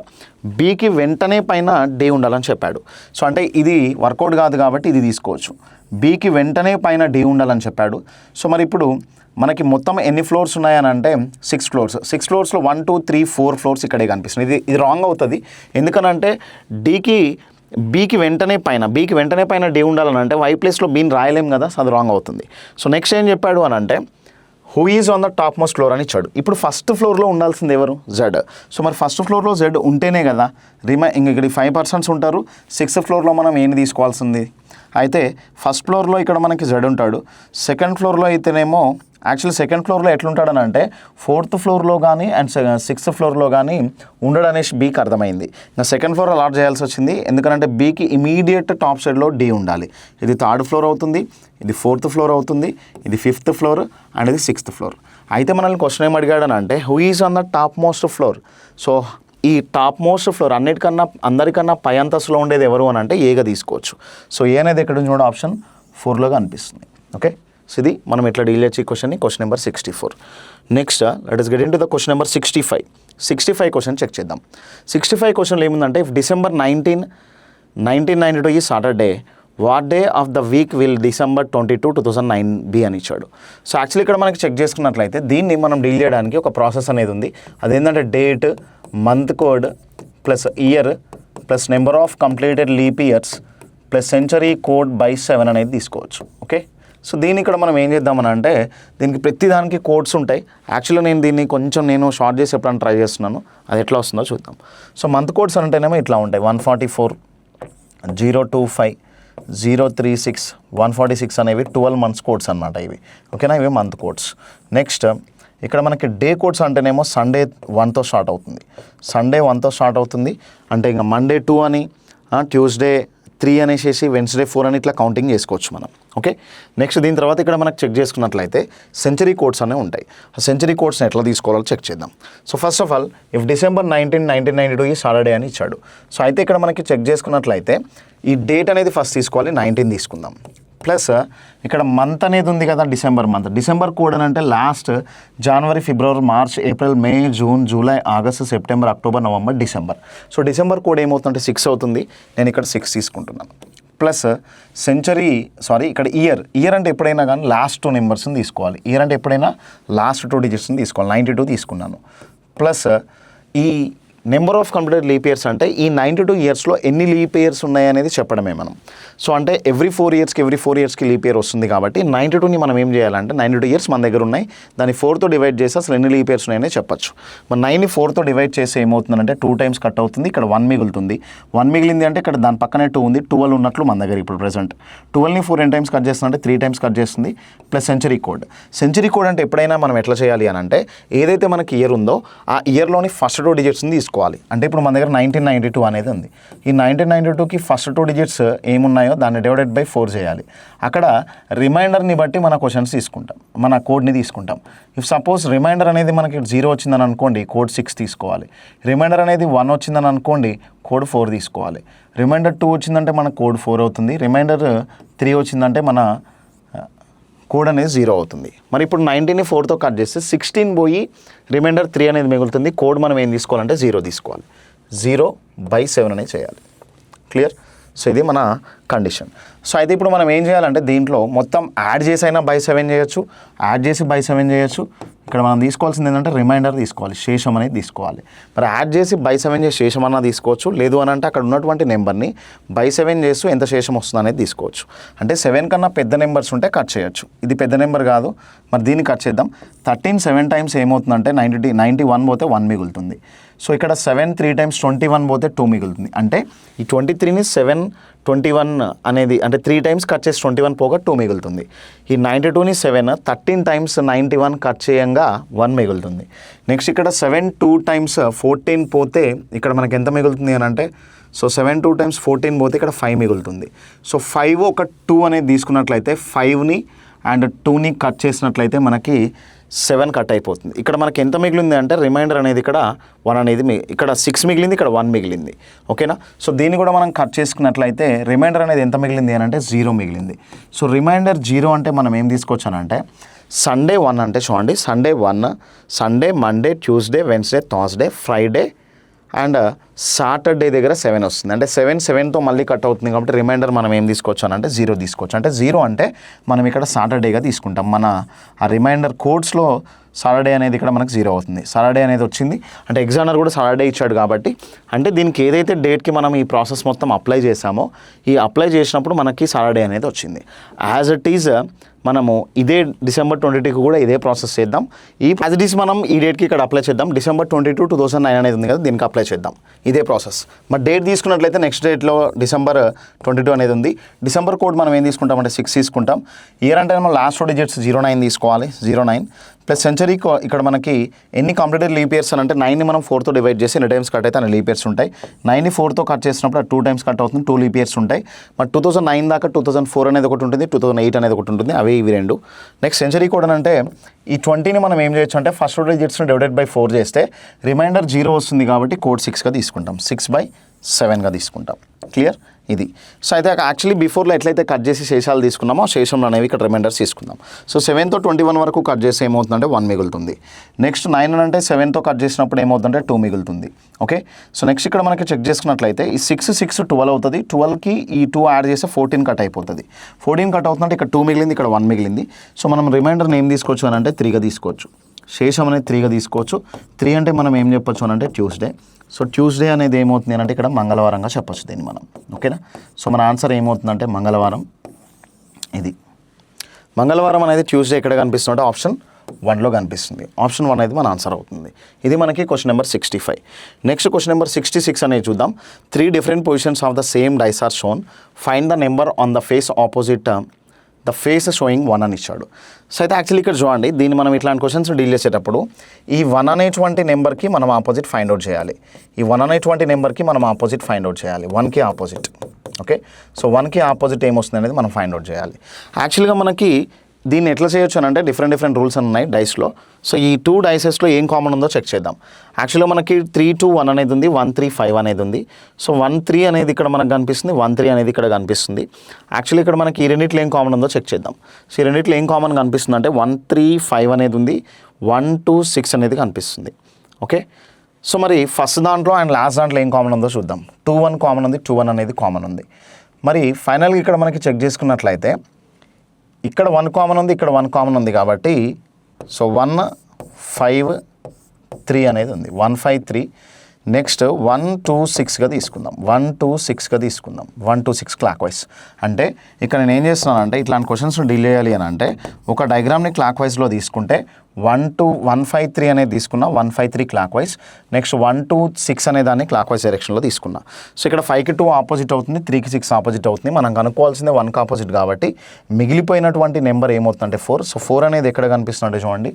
Bకి వెంటనే పైన D ఉండాలని చెప్పాడు. సో అంటే ఇది వర్కౌట్ కాదు కాబట్టి ఇది తీసుకోవచ్చు. Bకి వెంటనే పైన D ఉండాలని చెప్పాడు. సో మరి ఇప్పుడు మనకి మొత్తం ఎన్ని ఫ్లోర్స్ ఉన్నాయని అంటే 6 ఫ్లోర్స్. 6 ఫ్లోర్స్లో 1 2 3 4 ఫ్లోర్స్ ఇక్కడే కనిపిస్తుంది. ఇది రాంగ్ అవుతుంది. ఎందుకనంటే Dకి బీకి వెంటనే పైన డి ఉండాలని అంటే వై ప్లేస్లో బీని రాయలేం కదా, సో అది రాంగ్ అవుతుంది. సో నెక్స్ట్ ఏం చెప్పాడు అని అంటే who is on the top most floor అని ఇచ్చాడు. ఇప్పుడు ఫస్ట్ ఫ్లోర్లో ఉండాల్సింది ఎవరు? జెడ్. సో మరి ఫస్ట్ ఫ్లోర్లో జెడ్ ఉంటేనే కదా ఇంక ఇక్కడ 5 పర్సన్స్ ఉంటారు. 6th ఫ్లోర్లో మనం ఏంటి తీసుకోవాల్సింది? అయితే ఫస్ట్ ఫ్లోర్లో ఇక్కడ మనకి జెడ్ ఉంటాడు. సెకండ్ ఫ్లోర్లో అయితేనేమో యాక్చువల్లీ సెకండ్ ఫ్లోర్లో ఎట్లుంటాడని అంటే 4th ఫ్లోర్లో కానీ అండ్ 6th ఫ్లోర్లో కానీ ఉండడు అనేసి బీకి అర్థమైంది. ఇంకా సెకండ్ ఫ్లోర్ అలాట్ చేయాల్సి వచ్చింది, ఎందుకంటే బీకి ఇమీడియట్ టాప్ సైడ్లో డి ఉండాలి. ఇది 3rd ఫ్లోర్ అవుతుంది, ఇది 4th ఫ్లోర్ అవుతుంది, ఇది 5th ఫ్లోర్ అండ్ ఇది 6th ఫ్లోర్. అయితే మనల్ని క్వశ్చన్ ఏం అడిగాడని అంటే who is on the top most floor. So ఈ టాప్ మోస్ట్ ఫ్లోర్ అందరికన్నా పై అంతస్తులో ఉండేది ఎవరు అని అంటే ఏగా తీసుకోవచ్చు. సో ఏ అనేది ఎక్కడ ఉంది చూడ ఆప్షన్ 4లో కనిపిస్తుంది. ఓకే, సో ఇది మనం ఎట్లా డీల్ చేయొచ్చు ఈ క్వశ్చన్ని. Question number 64. Next let us get in to the question number 65 question check చేద్దాం. 65 క్వశ్చన్లో ఏముందంటే ఇఫ్ December 1992 ఈ Saturday what day of the week will December 22, 2009 be అని ఇచ్చాడు. సో యాక్చువల్లీ ఇక్కడ మనకి చెక్ చేసుకున్నట్లయితే దీన్ని మనం డీల్ చేయడానికి ఒక ప్రాసెస్ అనేది ఉంది. అదేంటంటే date, month code plus year plus number of completed leap years plus century code by 7 అనేది తీసుకోవచ్చు. ఓకే, సో దీన్ని ఇక్కడ మనం ఏం చేద్దామని అంటే దీనికి ప్రతి దానికి కోడ్స్ ఉంటాయి. యాక్చువల్గా నేను దీన్ని కొంచెం షార్ట్ చేసి ఎప్పుడైనా ట్రై చేస్తున్నాను, అది ఎట్లా వస్తుందో చూద్దాం. సో మంత్ కోడ్స్ అంటేనేమో ఇట్లా ఉంటాయి 144, 025, 036, 146 అనేవి 12 మంత్స్ కోడ్స్ అనమాట ఇవి. ఓకేనా, ఇవి మంత్ కోడ్స్. నెక్స్ట్ ఇక్కడ మనకి డే కోడ్స్ అంటేనేమో సండే 1తో స్టార్ట్ అవుతుంది అంటే ఇంకా మండే 2 అని, ట్యూస్డే 3 అనేసి, వెన్స్డే 4 అని ఇట్లా కౌంటింగ్ చేసుకోవచ్చు మనం. ఓకే, నెక్స్ట్ దీని తర్వాత ఇక్కడ మనకు చెక్ చేసుకున్నట్లయితే సెంచరీ కోడ్స్ అనేవి ఉంటాయి. ఆ సెంచరీ కోడ్స్ని ఎట్లా తీసుకోవాలో చెక్ చేద్దాం. So first of all if December 19, 1992 ఈ సాటర్డే అని ఇచ్చాడు. సో అయితే ఇక్కడ మనకి చెక్ చేసుకున్నట్లయితే ఈ డేట్ అనేది ఫస్ట్ తీసుకోవాలి, 19 తీసుకుందాం. ప్లస్ ఇక్కడ మంత్ అనేది ఉంది కదా, డిసెంబర్ కోడ్ అని అంటే లాస్ట్ జనవరి, ఫిబ్రవరి, March, April, May, June, July, August, September, October, November, December. So December code ఏమవుతుందంటే 6 అవుతుంది. నేను ఇక్కడ 6 తీసుకుంటున్నాను. ప్లస్ ఇక్కడ ఇయర్ అంటే ఎప్పుడైనా కానీ లాస్ట్ 2 నెంబర్స్ని తీసుకోవాలి. ఇయర్ అంటే ఎప్పుడైనా లాస్ట్ 2 డిజిట్స్ని తీసుకోవాలి. 92 తీసుకున్నాను. ప్లస్ ఈ number of completed leap years అంటే ఈ 92 ఇయర్స్లో ఎన్ని లీప్ ఇయర్స్ ఉన్నాయి అనేది చెప్పడమే మనం. సో అంటే ఎవ్రీ 4 ఇయర్స్కి లీప్ ఇయర్ వస్తుంది కాబట్టి 92ని మనం ఏం చేయాలంటే 92 ఇయర్స్ మన దగ్గర ఉన్నాయి, దాన్ని 4తో డివైడ్ చేసి అసలు ఎన్ని లీప్ ఇయర్స్ ఉన్నాయని చెప్పచ్చు. మరి 9ని 4తో డివైడ్ చేసి ఏమవుతుందంటే 2 టైమ్స్ కట్ అవుతుంది, ఇక్కడ 1 మిగులుతుంది. 1 మిగిలింది అంటే ఇక్కడ దాని పక్కనే 2 ఉంది, 12 ఉన్నట్లు మన దగ్గర ఇప్పుడు ప్రెసెంట్. 12ని 4 ఎన్ని టైమ్స్ కట్ చేస్తుందంటే 3 టైమ్స్ కట్ చేస్తుంది. ప్లస్ సెంచరీ కోడ్ అంటే ఎప్పుడైనా మనం ఎట్లా చేయాలి అని అంటే ఏదైతే మనకి ఇయర్ ఉందో ఆ ఇయర్లోని ఫస్ట్ 2 డిజిట్స్ని తీసుకోవాలి. అంటే ఇప్పుడు మన దగ్గర 1992 అనేది ఉంది. ఈ 1992కి ఫస్ట్ 2 డిజిట్స్ ఏమున్నాయో దాన్ని డివైడెడ్ బై 4 చేయాలి. అక్కడ రిమైండర్ని బట్టి మన క్వశ్చన్స్ తీసుకుంటాం, మన కోడ్ని తీసుకుంటాం. ఇఫ్ సపోజ్ రిమైండర్ అనేది మనకి 0 వచ్చిందని అనుకోండి, కోడ్ 6 తీసుకోవాలి. రిమైండర్ అనేది 1 వచ్చిందని అనుకోండి, కోడ్ 4 తీసుకోవాలి. రిమైండర్ 2 వచ్చిందంటే మన కోడ్ 4 అవుతుంది. రిమైండర్ 3 వచ్చిందంటే మన కోడ్ అనేది 0 అవుతుంది. మరి ఇప్పుడు 19ని 4తో కట్ చేస్తే 16 పోయి రిమైండర్ 3 అనేది మిగులుతుంది. కోడ్ మనం ఏం తీసుకోవాలంటే 0 తీసుకోవాలి. 0/7 అనేది చేయాలి. క్లియర్? సో ఇది మన కండిషన్. సో అయితే ఇప్పుడు మనం ఏం చేయాలంటే దీంట్లో మొత్తం యాడ్ చేసి అయినా /7 చేయొచ్చు, యాడ్ చేసి /7 చేయొచ్చు. ఇక్కడ మనం తీసుకోవాల్సింది ఏంటంటే రిమైండర్ తీసుకోవాలి, శేషం అనేది తీసుకోవాలి. మరి యాడ్ చేసి /7 చేసి శేషం అన్నా తీసుకోవచ్చు, లేదు అని అంటే అక్కడ ఉన్నటువంటి నెంబర్ని /7 చేస్తూ ఎంత శేషం వస్తుంది అనేది తీసుకోవచ్చు. అంటే 7 కన్నా పెద్ద నెంబర్స్ ఉంటే కట్ చేయొచ్చు. ఇది పెద్ద నెంబర్ కాదు, మరి దీన్ని కట్ చేద్దాం. 13 7 టైమ్స్ ఏమవుతుందంటే 91 పోతే 1 మిగులుతుంది. సో ఇక్కడ 7 3 టైమ్స్ 21 పోతే 2 మిగులుతుంది. అంటే ఈ 23ని 7 21 అనేది అంటే 3 టైమ్స్ కట్ చేసి 21 పోగా 2 మిగులుతుంది. ఈ 92ని 7 13 టైమ్స్ 91 కట్ చేయంగా 1 మిగులుతుంది. నెక్స్ట్ ఇక్కడ 7 2 టైమ్స్ 14 పోతే ఇక్కడ మనకి ఎంత మిగులుతుంది అని అంటే సో 7 2 టైమ్స్ 14 పోతే ఇక్కడ 5 మిగులుతుంది. సో 5 ఒక 2 అనేది తీసుకున్నట్లయితే 5ని అండ్ 2ని కట్ చేసినట్లయితే మనకి 7 కట్ అయిపోతుంది. ఇక్కడ మనకి ఎంత మిగిలింది అంటే రిమైండర్ అనేది ఇక్కడ 1 అనేది ఇక్కడ 6 మిగిలింది, ఇక్కడ 1 మిగిలింది. ఓకేనా? సో దీన్ని కూడా మనం కట్ చేసుకున్నట్లయితే రిమైండర్ అనేది ఎంత మిగిలింది అని అంటే 0 మిగిలింది. సో రిమైండర్ 0 అంటే మనం ఏం తీసుకొచ్చానంటే సండే 1 అంటే చూడండి, Sunday 1, Sunday, Monday, Tuesday, Wednesday, Thursday, Friday and Saturday దగ్గర 7 వస్తుంది. అంటే 7తో మళ్ళీ కట్ అవుతుంది కాబట్టి రిమైండర్ మనం ఏం తీసుకోవచ్చు అని అంటే 0 తీసుకోవచ్చు. అంటే 0 అంటే మనం ఇక్కడ సాటర్డేగా తీసుకుంటాం. మన ఆ రిమైండర్ కోడ్స్లో సాటర్డే అనేది ఇక్కడ మనకు 0 అవుతుంది. సాటర్డే అనేది వచ్చింది అంటే ఎగ్జామినర్ కూడా సాటర్డే ఇచ్చాడు కాబట్టి అంటే దీనికి ఏదైతే డేట్కి మనం ఈ ప్రాసెస్ మొత్తం అప్లై చేసామో ఈ అప్లై చేసినప్పుడు మనకి సాటర్డే అనేది వచ్చింది. యాజ్ ఇట్ ఈజ్ మనము ఇదే December 22కి కూడా ఇదే ప్రాసెస్ చేద్దాం. యాజ్ ఇట్ ఈస్ మనం ఈ డేట్కి ఇక్కడ అప్లై చేద్దాం. December 22, 2009 అనేది ఉంది కదా, దీనికి అప్లై చేద్దాం. ఇదే ప్రాసెస్. మరి డేట్ తీసుకున్నట్లయితే నెక్స్ట్ డేట్లో December 22 అనేది ఉంది. డిసెంబర్ కోడ్ మనం ఏం తీసుకుంటాం అంటే 6 తీసుకుంటాం. ఇయర్ అంటే మనం లాస్ట్ 2 డిజిట్స్ 09 తీసుకోవాలి. 09 ప్లస్ సెంచరీ ఇక్కడ మనకి ఎన్ని కంప్లీటెడ్ లీప్ ఇయర్స్ అని అంటే 9ని మనం 4తో డివైడ్ చేసి ఎన్ని టైమ్స్ కట్ అయితే అన్ని లీప్ ఇయర్స్ ఉంటాయి. 9ని 4తో కట్ చేసినప్పుడు 2 టైమ్స్ కట్ అవుతుంది, 2 లీప్ ఇయర్స్ ఉంటాయి. మరి 2009 దాకా 2004 అనేది ఒకటి ఉంటుంది, 2008 అనేది ఒకటి ఉంటుంది, అవి ఇవి రెండు. నెక్స్ట్ సెంచరీ కోడ్ అని అంటే ఈ 20ని మనం ఏం చేయొచ్చు అంటే ఫస్ట్ 2 డిజిట్స్ని డివైడెడ్ బై 4 చేస్తే రిమైండర్ 0 వస్తుంది కాబట్టి కోడ్ 6గా తీసుకుంటాం. 6/7గా తీసుకుంటాం. క్లియర్? ఇది. సో అయితే యాక్చువల్లీ బిఫోర్లో ఎట్లయితే కట్ చేసి శేషాలు తీసుకున్నామో ఆ శేషంలో అనేవి ఇక్కడ రిమైండర్స్ తీసుకుందాం. సో 7తో 21 వరకు కట్ చేస్తే ఏమవుతుందంటే 1 మిగులుతుంది. నెక్స్ట్ 9 అంటే 7తో కట్ చేసినప్పుడు ఏమవుతుందంటే 2 మిగులుతుంది. ఓకే. సో నెక్స్ట్ ఇక్కడ మనకి చెక్ చేసుకున్నట్లయితే ఈ 6 12 అవుతుంది. 12కి ఈ 2 యాడ్ చేస్తే 14 కట్ అయిపోతుంది. 14 కట్ అవుతుందంటే ఇక్కడ 2 మిగిలింది, ఇక్కడ 1 మిగిలింది. సో మనం రిమైండర్ని ఏం తీసుకోవచ్చు అని అంటే 3గా తీసుకోవచ్చు. శేషం అనేది 3గా తీసుకోవచ్చు. 3 అంటే మనం ఏం చెప్పొచ్చు అని అంటే ట్యూస్డే. సో ట్యూస్డే అనేది ఏమవుతుంది అంటే ఇక్కడ మంగళవారంగా చెప్పొచ్చు దీన్ని మనం. ఓకేనా? సో మన ఆన్సర్ ఏమవుతుందంటే మంగళవారం. ఇది మంగళవారం అనేది ట్యూస్డే ఎక్కడ కనిపిస్తుంది అంటే ఆప్షన్ 1లో కనిపిస్తుంది. ఆప్షన్ 1 అనేది మన ఆన్సర్ అవుతుంది. ఇది మనకి question number 65. Next question number 66 అనేది చూద్దాం. 3 different positions of the same dice are shown. Find the number on the face opposite the face showing 1 అని ఇచ్చాడు. సో అయితే యాక్చువల్లీ ఇక్కడ చూడండి, దీన్ని మనం ఇట్లాంటి క్వశ్చన్స్ డీల్ చేసేటప్పుడు ఈ 1 అనేటువంటి నెంబర్కి మనం ఆపోజిట్ ఫైండ్ అవుట్ చేయాలి. ఈ 1 అనేటువంటి నెంబర్కి మనం ఆపోజిట్ ఫైండ్ అవుట్ చేయాలి. 1కి ఆపోజిట్. ఓకే. సో 1కి ఆపోజిట్ ఏమొస్తుంది అనేది మనం ఫైండ్ అవుట్ చేయాలి. యాక్చువల్గా మనకి దీన్ని ఎట్లా చేయొచ్చు అని అంటే డిఫరెంట్ రూల్స్ ఉన్నాయి డైస్లో. సో ఈ 2 డైసెస్లో ఏం కామన్ ఉందో చెక్ చేద్దాం. యాక్చువల్గా మనకి 3, 2, 1 అనేది ఉంది, 1, 3, 5 అనేది ఉంది. సో 1, 3 అనేది ఇక్కడ మనకు కనిపిస్తుంది, 1, 3 అనేది ఇక్కడ కనిపిస్తుంది. యాక్చువల్లీ ఇక్కడ మనకి ఈ రెండిట్లో ఏం కామన్ ఉందో చెక్ చేద్దాం. సో ఈ రెండిట్లో ఏం కామన్ కనిపిస్తుంది అంటే 1, 3, 5 అనేది ఉంది, 1, 2, 6 అనేది కనిపిస్తుంది. ఓకే. సో మరి ఫస్ట్ దాంట్లో అండ్ లాస్ట్ దాంట్లో ఏం కామన్ ఉందో చూద్దాం. 2, 1 కామన్ ఉంది, 2, 1 అనేది కామన్ ఉంది. మరి ఫైనల్గా ఇక్కడ మనకి చెక్ చేసుకున్నట్లయితే ఇక్కడ 1 కామన్ ఉంది, ఇక్కడ 1 కామన్ ఉంది కాబట్టి సో 1, 5, 3 అనేది ఉంది. 1, 5, 3. నెక్స్ట్ 1, 2, 6గా తీసుకుందాం. 1, 2, 6గా తీసుకుందాం. 1, 2, 6 క్లాక్ వైజ్. అంటే ఇక్కడ నేను ఏం చేస్తున్నానంటే ఇట్లాంటి క్వశ్చన్స్ డీల్ చేయాలి అని అంటే ఒక డయాగ్రామ్ని క్లాక్ వైజ్లో తీసుకుంటే 1, 2, 1, 5, 3 అనేది తీసుకున్నా, 1, 5, 3 క్లాక్ వైజ్. నెక్స్ట్ 1, 2, 6 అనే దాన్ని క్లాక్ వైజ్ డైరెక్షన్లో తీసుకున్నా. సో ఇక్కడ 5కి 2 ఆపోజిట్ అవుతుంది, 3కి 6 ఆపోజిట్ అవుతుంది. మనం కనుక్కోవాల్సిందే 1కి ఆపోజిట్ కాబట్టి మిగిలిపోయినటువంటి నెంబర్ ఏమవుతుందంటే 4. సో 4 అనేది ఎక్కడ కనిపిస్తుందంటే చూడండి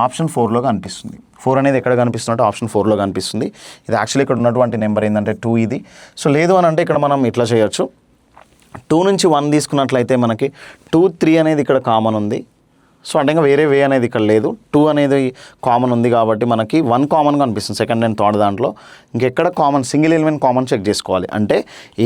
ఆప్షన్ 4లో కనిపిస్తుంది. 4 అనేది ఎక్కడ కనిపిస్తుందంటే ఆప్షన్ 4లో కనిపిస్తుంది. ఇది యాక్చువల్లీ ఇక్కడ ఉన్నటువంటి నెంబర్ ఏంటంటే 2 ఇది. సో లేదు అని అంటే ఇక్కడ మనం ఇట్లా చేయొచ్చు. 2 నుంచి 1 తీసుకున్నట్లయితే మనకి 2, 3 అనేది ఇక్కడ కామన్ ఉంది. సో అంటే ఇంకా వేరే వే అనేది ఇక్కడ లేదు. 2 అనేది కామన్ ఉంది కాబట్టి మనకి 1 కామన్గా అనిపిస్తుంది సెకండ్ అండ్ థర్డ్ దాంట్లో. ఇంకెక్కడ common single element common check చేసుకోవాలి. అంటే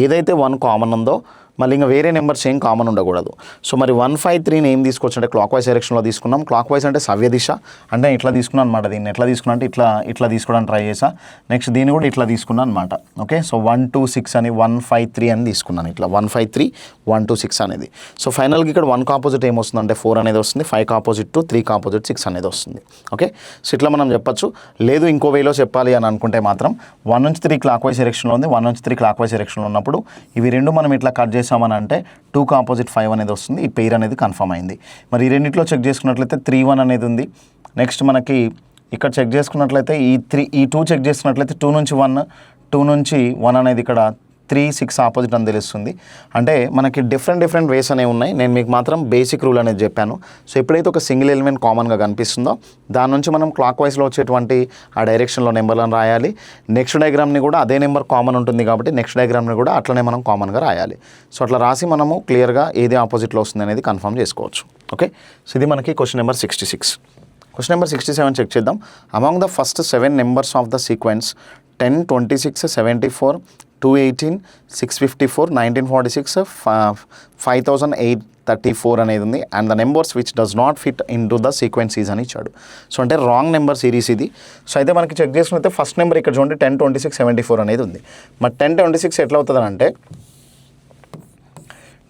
ఏదైతే 1 కామన్ ఉందో మళ్ళీ ఇంకా వేరే నెంబర్స్ ఏం కామన్ ఉండకూడదు. సో మరి 1, 5, 3ని ఏం తీసుకోవచ్చు అంటే క్లాక్ వైజ్ డైరెక్షన్లో తీసుకున్నాం. క్లాక్ వైజ్ అంటే సవ్య దిశ. అంటే ఇట్లా తీసుకున్నాను అనమాట. దీన్ని ఎట్లా తీసుకున్నా అంటే ఇట్లా తీసుకోవడానికి ట్రై చేసా. నెక్స్ట్ దీన్ని కూడా ఇట్లా తీసుకున్నాను అనమాట. ఓకే. సో 1, 2, 6 అని 1, 5, 3 అని తీసుకున్నాను. ఇట్లా 1, 5, 3, 1, 2, 6 అనేది. సో ఫైనల్గా ఇక్కడ 1కి ఆపోజిట్ ఏమొస్తుందంటే 4 అనేది వస్తుంది, 5కి ఆపోజిట్ 2, 3కి ఆపోజిట్ 6 అనేది వస్తుంది. ఓకే. సో ఇట్లా మనం చెప్పచ్చు. లేదు ఇంకో వేలో చెప్పాలి అని అనుకుంటే మాత్రం 1 నుంచి 3 క్లాక్ వైజ్ డైరెక్షన్లో ఉంది, 1 నుంచి 3 క్లాక్ వైజ్ డైరెక్షన్లో ఉన్నప్పుడు ఇవి రెండు మనం ఇట్లా కట్ చేసామని అంటే 2కి ఆపోజిట్ 5 అనేది వస్తుంది. ఈ పెయిర్ అనేది కన్ఫర్మ్ అయింది. మరి ఈ రెండిట్లో చెక్ చేసుకున్నట్లయితే 3, 1 అనేది ఉంది. నెక్స్ట్ మనకి ఇక్కడ చెక్ చేసుకున్నట్లయితే ఈ 2 చెక్ చేసుకున్నట్లయితే 2 నుంచి 1, 2 నుంచి 1 అనేది ఇక్కడ 3, 6 ఆపోజిట్ అని తెలుస్తుంది. అంటే మనకి డిఫరెంట్ వేస్ అనేవి ఉన్నాయి. నేను మీకు మాత్రం బేసిక్ రూల్ అనేది చెప్పాను. సో ఎప్పుడైతే ఒక సింగిల్ ఎలిమెంట్ కామన్గా కనిపిస్తుందో దాని నుంచి మనం క్లాక్ వైజ్లో వచ్చేటువంటి ఆ డైరెక్షన్లో నెంబర్లను రాయాలి. నెక్స్ట్ డయాగ్రామ్ని కూడా అదే నెంబర్ కామన్ ఉంటుంది కాబట్టి నెక్స్ట్ డయాగ్రామ్ని కూడా అట్లనే మనం కామన్గా రాయాలి. సో అట్లా రాసి మనము క్లియర్గా ఏది ఆపోజిట్లో వస్తుంది అనేది కన్ఫర్మ్ చేసుకోవచ్చు. ఓకే. సో ఇది మనకి question number 66. Question number 67 check చేద్దాం. Among the first 7 numbers of the sequence 10, 26, 74, 218, 654, 1946, 5834 అనేది ఉంది. And the numbers which does not fit in to the sequences అని ఇచ్చాడు. సో అంటే రాంగ్ నెంబర్ సిరీస్ ఇది. సో అయితే మనకి చెక్ చేసుకుంటే ఫస్ట్ నెంబర్ ఇక్కడ చూడండి 10, 26, 74 అనేది ఉంది. మరి 10, 26 ఎట్లా అవుతుంది అంటే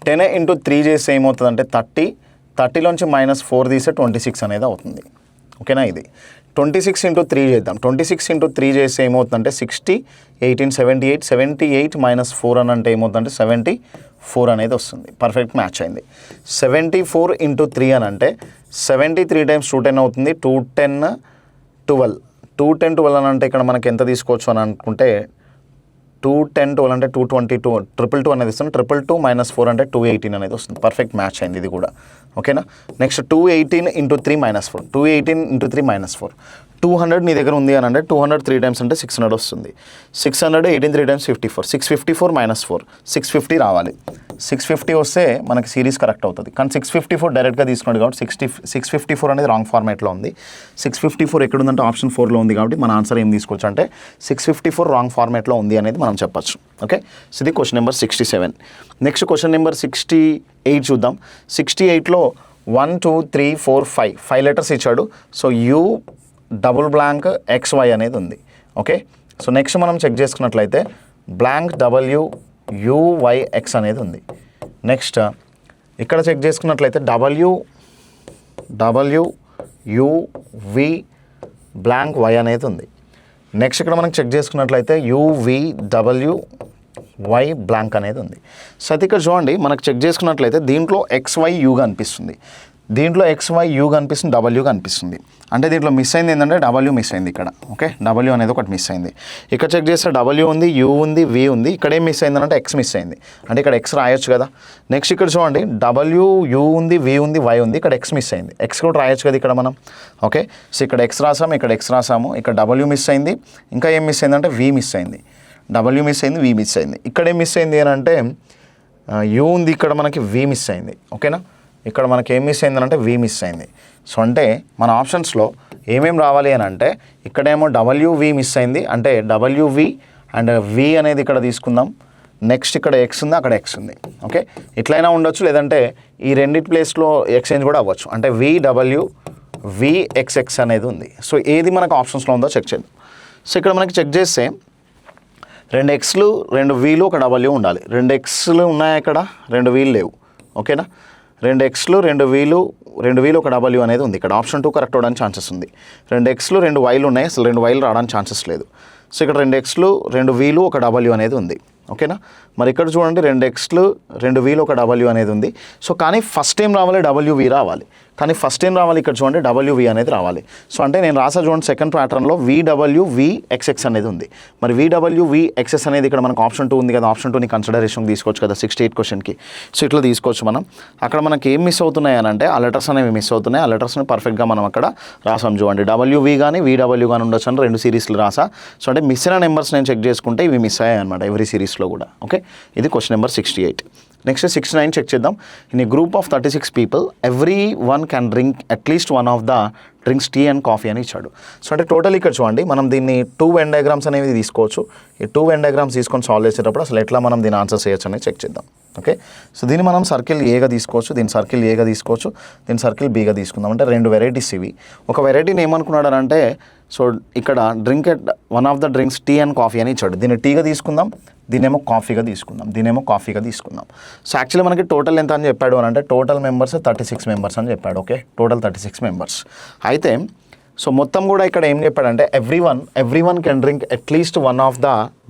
10 ఇంటూ 3 చేస్తే ఏమవుతుందంటే 30లోంచి -4 తీస్తే 26 అనేది అవుతుంది. ఓకేనా? ఇది 26 ఇంటూ 3 చేద్దాం. 26 ఇంటూ 3 చేస్తే ఏమవుతుందంటే 60, 18, 78, 78 -4 అని అంటే ఏమవుతుందంటే 74 అనేది వస్తుంది. పర్ఫెక్ట్ మ్యాచ్ అయింది. 74 ఇంటూ 3 అని అంటే 73 టైమ్స్ 210 అవుతుంది. 210, 12. 210, 12 అని అంటే ఇక్కడ మనకి ఎంత తీసుకోవచ్చు అని అనుకుంటే 210, 12 అంటే 222, 222 అనేది వస్తుంది. 222 -4 అంటే 218 అనేది వస్తుంది. పర్ఫెక్ట్ మ్యాచ్ అయింది ఇది కూడా. ఓకేనా? నెక్స్ట్ 218 ఇంటూ 3 -4, 218 ఇంటూ 3 -4, 200 నీ దగ్గర ఉంది అని అంటే 200 3 టైమ్స్ అంటే 600 వస్తుంది. 600 18 3 టైమ్స్ 54, 654 -4, 650 రావాలి. 650 వస్తే మనకి సిరీస్ కరెక్ట్ అవుతుంది. కానీ 654 డైరెక్ట్గా తీసుకున్నాడు కాబట్టి 654 అనేది రాంగ్ ఫార్మేట్లో ఉంది. 654 ఎక్కడ ఉందంటే ఆప్షన్ 4లో ఉంది కాబట్టి మన ఆన్సర్ ఏం తీసుకోవచ్చు అంటే 654 రాంగ్ ఫార్మేట్లో ఉంది అనేది మనం చెప్పచ్చు. ఓకే? సో ఇది question number 67. Next question number 68 చూద్దాం. 68లో 1 2 3 4 5 లెటర్స్ ఇచ్చాడు. So you double blank XY అనేది ఉంది. ఓకే? సో నెక్స్ట్ మనం చెక్ చేసుకున్నట్లయితే బ్లాంక్ WUYX అనేది ఉంది. నెక్స్ట్ ఇక్కడ చెక్ చేసుకున్నట్లయితే WUV బ్లాంక్ Y అనేది ఉంది. నెక్స్ట్ ఇక్కడ మనం చెక్ చేసుకున్నట్లయితే UVWY బ్లాంక్ అనేది ఉంది. సో అయితే ఇక్కడ చూడండి మనకు చెక్ చేసుకున్నట్లయితే దీంట్లో XYU అనిపిస్తుంది, దీంట్లో XYU కనిపిస్తుంది, W కనిపిస్తుంది. అంటే దీంట్లో మిస్ అయింది ఏంటంటే W మిస్ అయింది ఇక్కడ. ఓకే? W అనేది ఒకటి మిస్ అయింది. ఇక్కడ చెక్ చేస్తే W ఉంది, U ఉంది, V ఉంది. ఇక్కడ ఏం మిస్ అయిందంటే X మిస్ అయింది. అంటే ఇక్కడ X రాయొచ్చు కదా. నెక్స్ట్ ఇక్కడ చూడండి WU ఉంది, V ఉంది, Y ఉంది. ఇక్కడ X మిస్ అయింది. X కూడా రాయొచ్చు కదా ఇక్కడ మనం. ఓకే? సో ఇక్కడ X రాసాము, ఇక్కడ X రాసాము, ఇక్కడ W మిస్ అయింది. ఇంకా ఏం మిస్ అయిందంటే V మిస్ అయింది. W మిస్ అయింది, V మిస్ అయింది. ఇక్కడ ఏం మిస్ అయింది అని అంటే U ఉంది, ఇక్కడ మనకి V మిస్ అయింది. ఓకేనా? ఇక్కడ మనకి ఏం మిస్ అయిందని అంటే V మిస్ అయింది. సో అంటే మన ఆప్షన్స్లో ఏమేమి రావాలి అని అంటే ఇక్కడేమో WV మిస్ అయింది, అంటే WV అండ్ V అనేది ఇక్కడ తీసుకుందాం. నెక్స్ట్ ఇక్కడ X ఉంది, అక్కడ X ఉంది. ఓకే? ఇట్లయినా ఉండొచ్చు, లేదంటే ఈ రెండింటి ప్లేస్లో ఎక్స్చేంజ్ కూడా అవ్వచ్చు. అంటే VW VXX అనేది ఉంది. సో ఏది మనకు ఆప్షన్స్లో ఉందో చెక్ చేద్దాం. సో ఇక్కడ మనకి చెక్ చేస్తే 2 Xలు 2 Vలు ఒక W ఉండాలి. 2 Xలు ఉన్నాయి, ఇక్కడ 2 Vలు లేవు. ఓకేనా? 2 Xలు 2 Vలు ఒక W అనేది ఉంది. ఇక్కడ ఆప్షన్ 2 కరెక్ట్ అవ్వడానికి ఛాన్సెస్ ఉంది. 2 Xలు 2 Yలు ఉన్నాయి, అసలు 2 Yలు రావడానికి ఛాన్సెస్ లేదు. సో ఇక్కడ 2 Xలు 2 Vలు ఒక W అనేది ఉంది. ఓకేనా? మరి ఇక్కడ చూడండి 2 Xలు 2 Vలు ఒక W అనేది ఉంది. సో కానీ ఫస్ట్ టైం రావాలి WV రావాలి, కానీ ఫస్ట్ టైం రావాలి ఇక్కడ చూడండి WV అనేది రావాలి. సో అంటే నేను రాసా చూడండి సెకండ్ ప్యాటర్న్లో VWVXX అనేది ఉంది. మరి VWVXX అనేది ఇక్కడ మనకు ఆప్షన్ 2 ఉంది కదా, ఆప్షన్ 2ని కన్సిడరేషన్ తీసుకోవచ్చు కదా 68 క్వశ్చన్కి. సో ఇట్లా తీసుకోవచ్చు మనం. అక్కడ మనకి ఏం మిస్ అవుతున్నాయి అని అంటే ఆ లెటర్స్ అనేవి మిస్ అవుతున్నాయి. ఆ లెటర్స్ని పర్ఫెక్ట్గా మనం అక్కడ రాసాం చూడండి. WV కానీ VW కానీ ఉండొచ్చు అని 2 సిరీస్లు రాసా. సో అంటే మిస్ అయిన నెంబర్స్ నేను చెక్ చేసుకుంటే ఇవి మిస్ అయ్యాయి అనమాట ఎవ్రీ సిరీస్లో కూడా. ఓకే? ఇది క్వశ్చన్ నెంబర్ 68. నెక్స్ట్ 69 చెక్ చేద్దాం. In a group of 36 people every one can drink at least one of the drinks tea and coffee అని ఇచ్చాడు. సో అంటే టోటల్ ఇక్కడ చూడండి మనం దీన్ని 2 వెన్ డయాగ్రామ్స్ అనేవి తీసుకోవచ్చు. ఈ 2 వెన్ డయాగ్రామ్స్ తీసుకొని సాల్వ్ చేసేటప్పుడు అసలు ఎట్లా మనం దీని ఆన్సర్ చేయొచ్చు అనేది చెక్ చేద్దాం. ఓకే? సో దీన్ని మనం సర్కిల్ ఏగా తీసుకోవచ్చు, దీని సర్కిల్ ఏగా తీసుకోవచ్చు, దీని సర్కిల్ బీగా తీసుకుందాం. అంటే 2 వెరైటీస్ ఇవి. ఒక వెరైటీని ఏమనుకున్నాడు అంటే సో ఇక్కడ drink one of the drinks tea and coffee అని ఇచ్చాడు. దీన్ని టీగా తీసుకుందాం, దీనేమో కాఫీగా తీసుకుందాం. సో యాక్చువల్లీ మనకి టోటల్ ఎంత అని చెప్పాడు అని అంటే టోటల్ మెంబర్స్ 36 మెంబర్స్ అని చెప్పాడు. ఓకే? Total 36 members. అయితే సో మొత్తం కూడా ఇక్కడ ఏం చెప్పాడంటే every one can drink at least one of the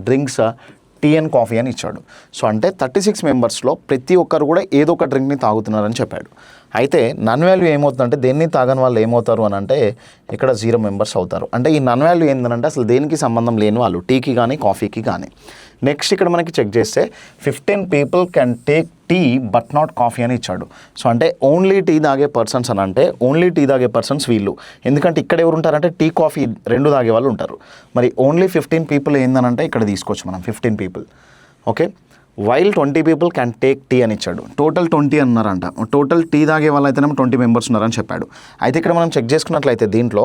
drinks tea and coffee అని ఇచ్చాడు. సో అంటే 36 మెంబర్స్లో ప్రతి ఒక్కరు కూడా ఏదో ఒక డ్రింక్ని తాగుతున్నారని చెప్పాడు. అయితే నన్ వాల్యూ ఏమవుతుందంటే దేన్ని తాగని వాళ్ళు ఏమవుతారు అని అంటే ఇక్కడ 0 మెంబర్స్ అవుతారు. అంటే ఈ నన్ వాల్యూ ఏంటంటే అసలు దేనికి సంబంధం లేని వాళ్ళు, టీకి కానీ కాఫీకి కానీ. నెక్స్ట్ ఇక్కడ మనకి చెక్ చేస్తే 15 people can take tea but not coffee అని ఇచ్చాడు. సో అంటే ఓన్లీ టీ తాగే పర్సన్స్ అని అంటే ఓన్లీ టీ తాగే పర్సన్స్ వీళ్ళు. ఎందుకంటే ఇక్కడ ఎవరు ఉంటారంటే టీ కాఫీ 2 తాగే వాళ్ళు ఉంటారు. మరి ఓన్లీ 15 పీపుల్ ఏందనంటే ఇక్కడ తీసుకోవచ్చు మనం 15 people. Okay? While 20 people can take tea అని ఇచ్చాడు. టోటల్ 20 అన్నారంట. టోటల్ టీ తాగే వాళ్ళు అయితేనేమో 20 మెంబర్స్ ఉన్నారని చెప్పాడు. అయితే ఇక్కడ మనం చెక్ చేసుకున్నట్లయితే దీంట్లో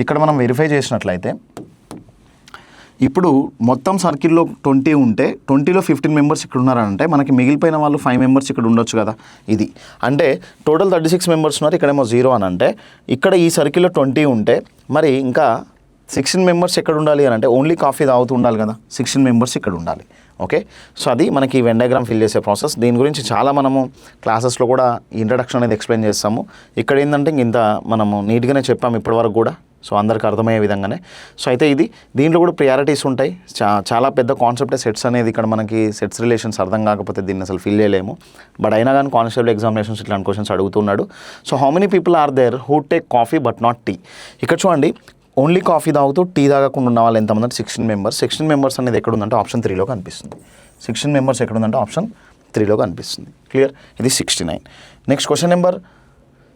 ఇక్కడ మనం వెరిఫై చేసినట్లయితే ఇప్పుడు మొత్తం సర్కిల్లో 20 ఉంటే 20లో 15 మెంబర్స్ ఇక్కడ ఉన్నారంటే మనకి మిగిలిపోయిన వాళ్ళు 5 మెంబర్స్ ఇక్కడ ఉండొచ్చు కదా. ఇది అంటే టోటల్ 36 మెంబర్స్ ఉన్నారు, ఇక్కడేమో 0 అని అంటే ఇక్కడ ఈ సర్కిల్లో 20 ఉంటే మరి ఇంకా 16 మెంబర్స్ ఎక్కడ ఉండాలి అని అంటే ఓన్లీ కాఫీ తాగుతూ ఉండాలి కదా, 16 మెంబర్స్ ఇక్కడ ఉండాలి. ఓకే, సో అది మనకి వెన్ డయాగ్రామ్ ఫిల్ చేసే ప్రాసెస్. దీని గురించి చాలా మనము క్లాసెస్లో కూడా ఇంట్రడక్షన్ అనేది ఎక్స్ప్లెయిన్ చేస్తాము. ఇక్కడ ఏంటంటే ఇంత మనము నీట్గానే చెప్పాము ఇప్పటివరకు కూడా, సో అందరికి అర్థమయ్యే విధంగానే. సో అయితే ఇది దీంట్లో కూడా ప్రియారిటీస్ ఉంటాయి. చాలా పెద్ద కాన్సెప్టే సెట్స్ అనేది. ఇక్కడ మనకి సెట్స్ రిలేషన్స్ అర్థం కాకపోతే దీన్ని అసలు ఫిల్ చేయలేము. బట్ అయినా కానీ కానిస్టేబుల్ ఎగ్జామినేషన్స్ ఇట్లాంటి క్వశ్చన్స్ అడుగుతున్నాడు. So how many people are there who take coffee but not tea? ఇక్కడ చూడండి, ఓన్లీ కాఫీ తాగుతూ టీ తాగకుండా ఉన్న వాళ్ళు ఎంతమంది అంటే 16 మెంబర్స్. 16 మెంబర్స్ అనేది ఎక్కడ ఉందంటే ఆప్షన్ 3లో కనిపిస్తుంది. 16 మెంబర్స్ ఎక్కడ ఉందంటే ఆప్షన్ 3లో కనిపిస్తుంది. క్లియర్, ఇది 69. నెక్స్ట్ క్వశ్చన్ నెంబర్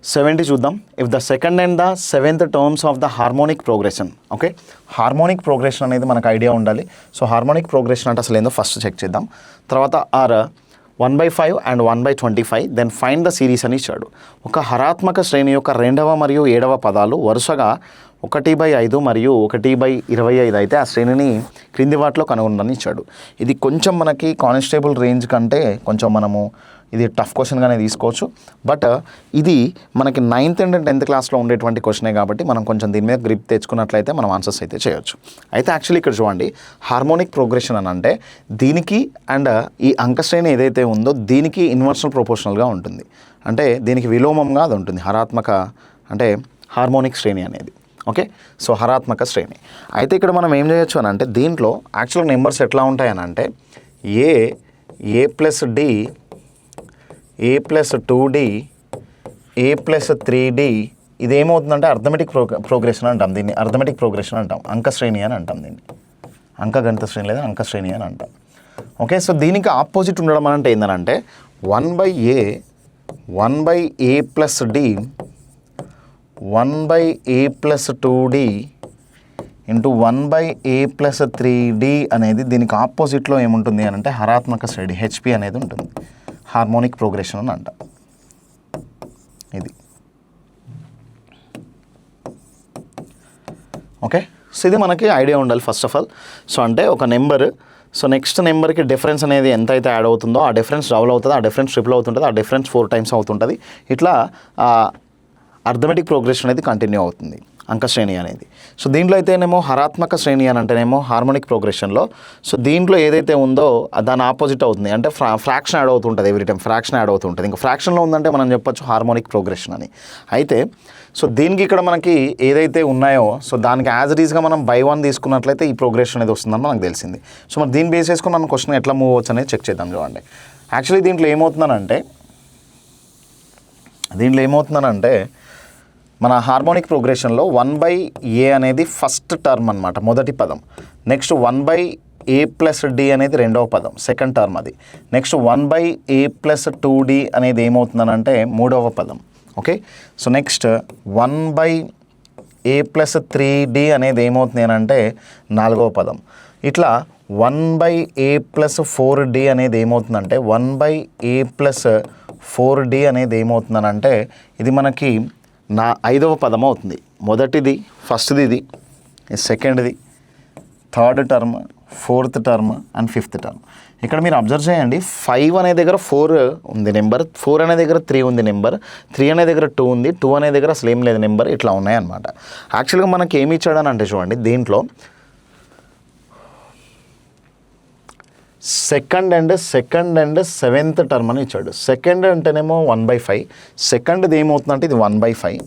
70 చూద్దాం. If the second and the seventh terms of the harmonic progression. Okay, harmonic progression అనేది మనకు ఐడియా ఉండాలి. సో హార్మోనిక్ ప్రోగ్రెషన్ అంటే అసలు ఏందో ఫస్ట్ చెక్ చేద్దాం. తర్వాత are 1/5 and 1/25, then find the series అని ఇచ్చాడు. ఒక హరాత్మక శ్రేణి యొక్క 2వ మరియు 7వ పదాలు వరుసగా 1/5 మరియు 1/25 అయితే ఆ శ్రేణిని క్రింది వాటిలో కనుగొనని ఇచ్చాడు. ఇది కొంచెం మనకి కానిస్టేబుల్ రేంజ్ కంటే కొంచెం మనము ఇది టఫ్ క్వశ్చన్గానే తీసుకోవచ్చు. బట్ ఇది మనకి 9th అండ్ 10th క్లాస్లో ఉండేటువంటి క్వశ్చనే కాబట్టి మనం కొంచెం దీని మీద గ్రిప్ తెచ్చుకున్నట్లయితే మనం ఆన్సర్స్ అయితే చేయొచ్చు. అయితే యాక్చువల్లీ ఇక్కడ చూడండి, హార్మోనిక్ ప్రోగ్రెషన్ అని అంటే దీనికి అండ్ ఈ అంకశ్రేణి ఏదైతే ఉందో దీనికి ఇన్వర్సల్ ప్రొపోర్షనల్గా ఉంటుంది. అంటే దీనికి విలోమంగా అది ఉంటుంది హరాత్మక అంటే హార్మోనిక్ శ్రేణి అనేది. ఓకే, సో హరాత్మక శ్రేణి. అయితే ఇక్కడ మనం ఏం చేయొచ్చు అని అంటే దీంట్లో యాక్చువల్ నెంబర్స్ ఎట్లా ఉంటాయని అంటే A plus D, A plus 2d, A plus 3d, ఇదేమవుతుందంటే arithmetic progression అంటాం. దీన్ని అర్థమెటిక్ ప్రోగ్రెషన్ అంటాం, అంకశ్రేణి అని అంటాం. దీన్ని అంకగణిత శ్రేణి లేదా అంకశ్రేణి అని అంటాం. ఓకే, సో దీనికి ఆపోజిట్ ఉండడం అంటే ఏంటంటే 1/a 1/a plus d 1/a plus 2d into 1/a plus 3d అనేది దీనికి ఆపోజిట్లో ఏముంటుంది అని అంటే హరాత్మక శ్రేణి హెచ్పి అనేది ఉంటుంది. హార్మోనిక్ ప్రోగ్రెషన్ అని అంట. ఇది ఓకే, సో ఇది మనకి ఐడియా ఉండాలి ఫస్ట్ ఆఫ్ ఆల్. సో అంటే ఒక నెంబర్, సో నెక్స్ట్ నెంబర్కి డిఫరెన్స్ అనేది ఎంత అయితే యాడ్ అవుతుందో ఆ డిఫరెన్స్ డబుల్ అవుతుంది, ఆ డిఫరెన్స్ ట్రిపుల్ అవుతుంటుంది, ఆ డిఫరెన్స్ 4 టైమ్స్ అవుతుంటుంది. ఇట్లా అర్థమెటిక్ ప్రోగ్రెషన్ అనేది కంటిన్యూ అవుతుంది అంకశ్రేణి అనేది. సో దీంట్లో అయితేనేమో హరాత్మక శ్రేణి అని అంటేనేమో హార్మోనిక్ ప్రోగ్రెషన్లో సో దీంట్లో ఏదైతే ఉందో దాని ఆపోజిట్ అవుతుంది. అంటే ఫ్రాక్షన్ యాడ్ అవుతుంటుంది, ఎవ్రీ టైం ఫ్రాక్షన్ యాడ్ అవుతుంటుంది. ఇంకా ఫ్రాక్షన్లో ఉందంటే మనం చెప్పొచ్చు హార్మోనిక్ ప్రోగ్రెషన్ అని. అయితే సో దీనికి ఇక్కడ మనకి ఏదైతే ఉన్నాయో సో దానికి యాజ్ ఇట్ ఈస్గా మనం బై 1 తీసుకున్నట్లయితే ఈ ప్రోగ్రెషన్ అనేది వస్తుందని మనకు తెలిసింది. సో మరి దీన్ని బేస్ చేసుకుని మనం క్వశ్చన్ ఎట్లా మూవ్ అవచ్చు అనేది చెక్ చేద్దాం. చూడండి, యాక్చువల్లీ దీంట్లో ఏమవుతుందనంటే మన హార్మోనిక్ ప్రోగ్రెషన్లో 1/a అనేది ఫస్ట్ టర్మ్ అనమాట, మొదటి పదం. నెక్స్ట్ 1/a ప్లస్ d అనేది రెండవ పదం, సెకండ్ టర్మ్ అది. నెక్స్ట్ 1/a ప్లస్ 2d అనేది ఏమవుతుందనంటే మూడవ పదం. Okay, so next 1/a plus 3d అనేది ఏమవుతుంది అని అంటే నాలుగవ పదం. ఇట్లా 1/a ప్లస్ 4d అనేది ఏమవుతుందంటే 1/a ప్లస్ 4d అనేది ఏమవుతుందనంటే ఇది మనకి ఐదవ పదం అవుతుంది. మొదటిది ఫస్ట్ది, ఇది సెకండ్ది, third term, fourth term and fifth term. ఇక్కడ మీరు అబ్జర్వ్ చేయండి, 5 అనే దగ్గర 4 ఉంది నెంబర్, 4 అనే దగ్గర 3 ఉంది నెంబర్, 3 అనే దగ్గర 2 ఉంది, 2 అనే దగ్గర అసలు ఏం లేదు నెంబర్. ఇట్లా ఉన్నాయన్నమాట. యాక్చువల్గా మనకి ఏమి ఇచ్చాడని అంటే చూడండి, దీంట్లో సెకండ్ అండ్ సెవెంత్ టర్మ్ అని ఇచ్చాడు. సెకండ్ అంటేనేమో 1/5, సెకండ్ది ఏమవుతుందంటే ఇది 1/5,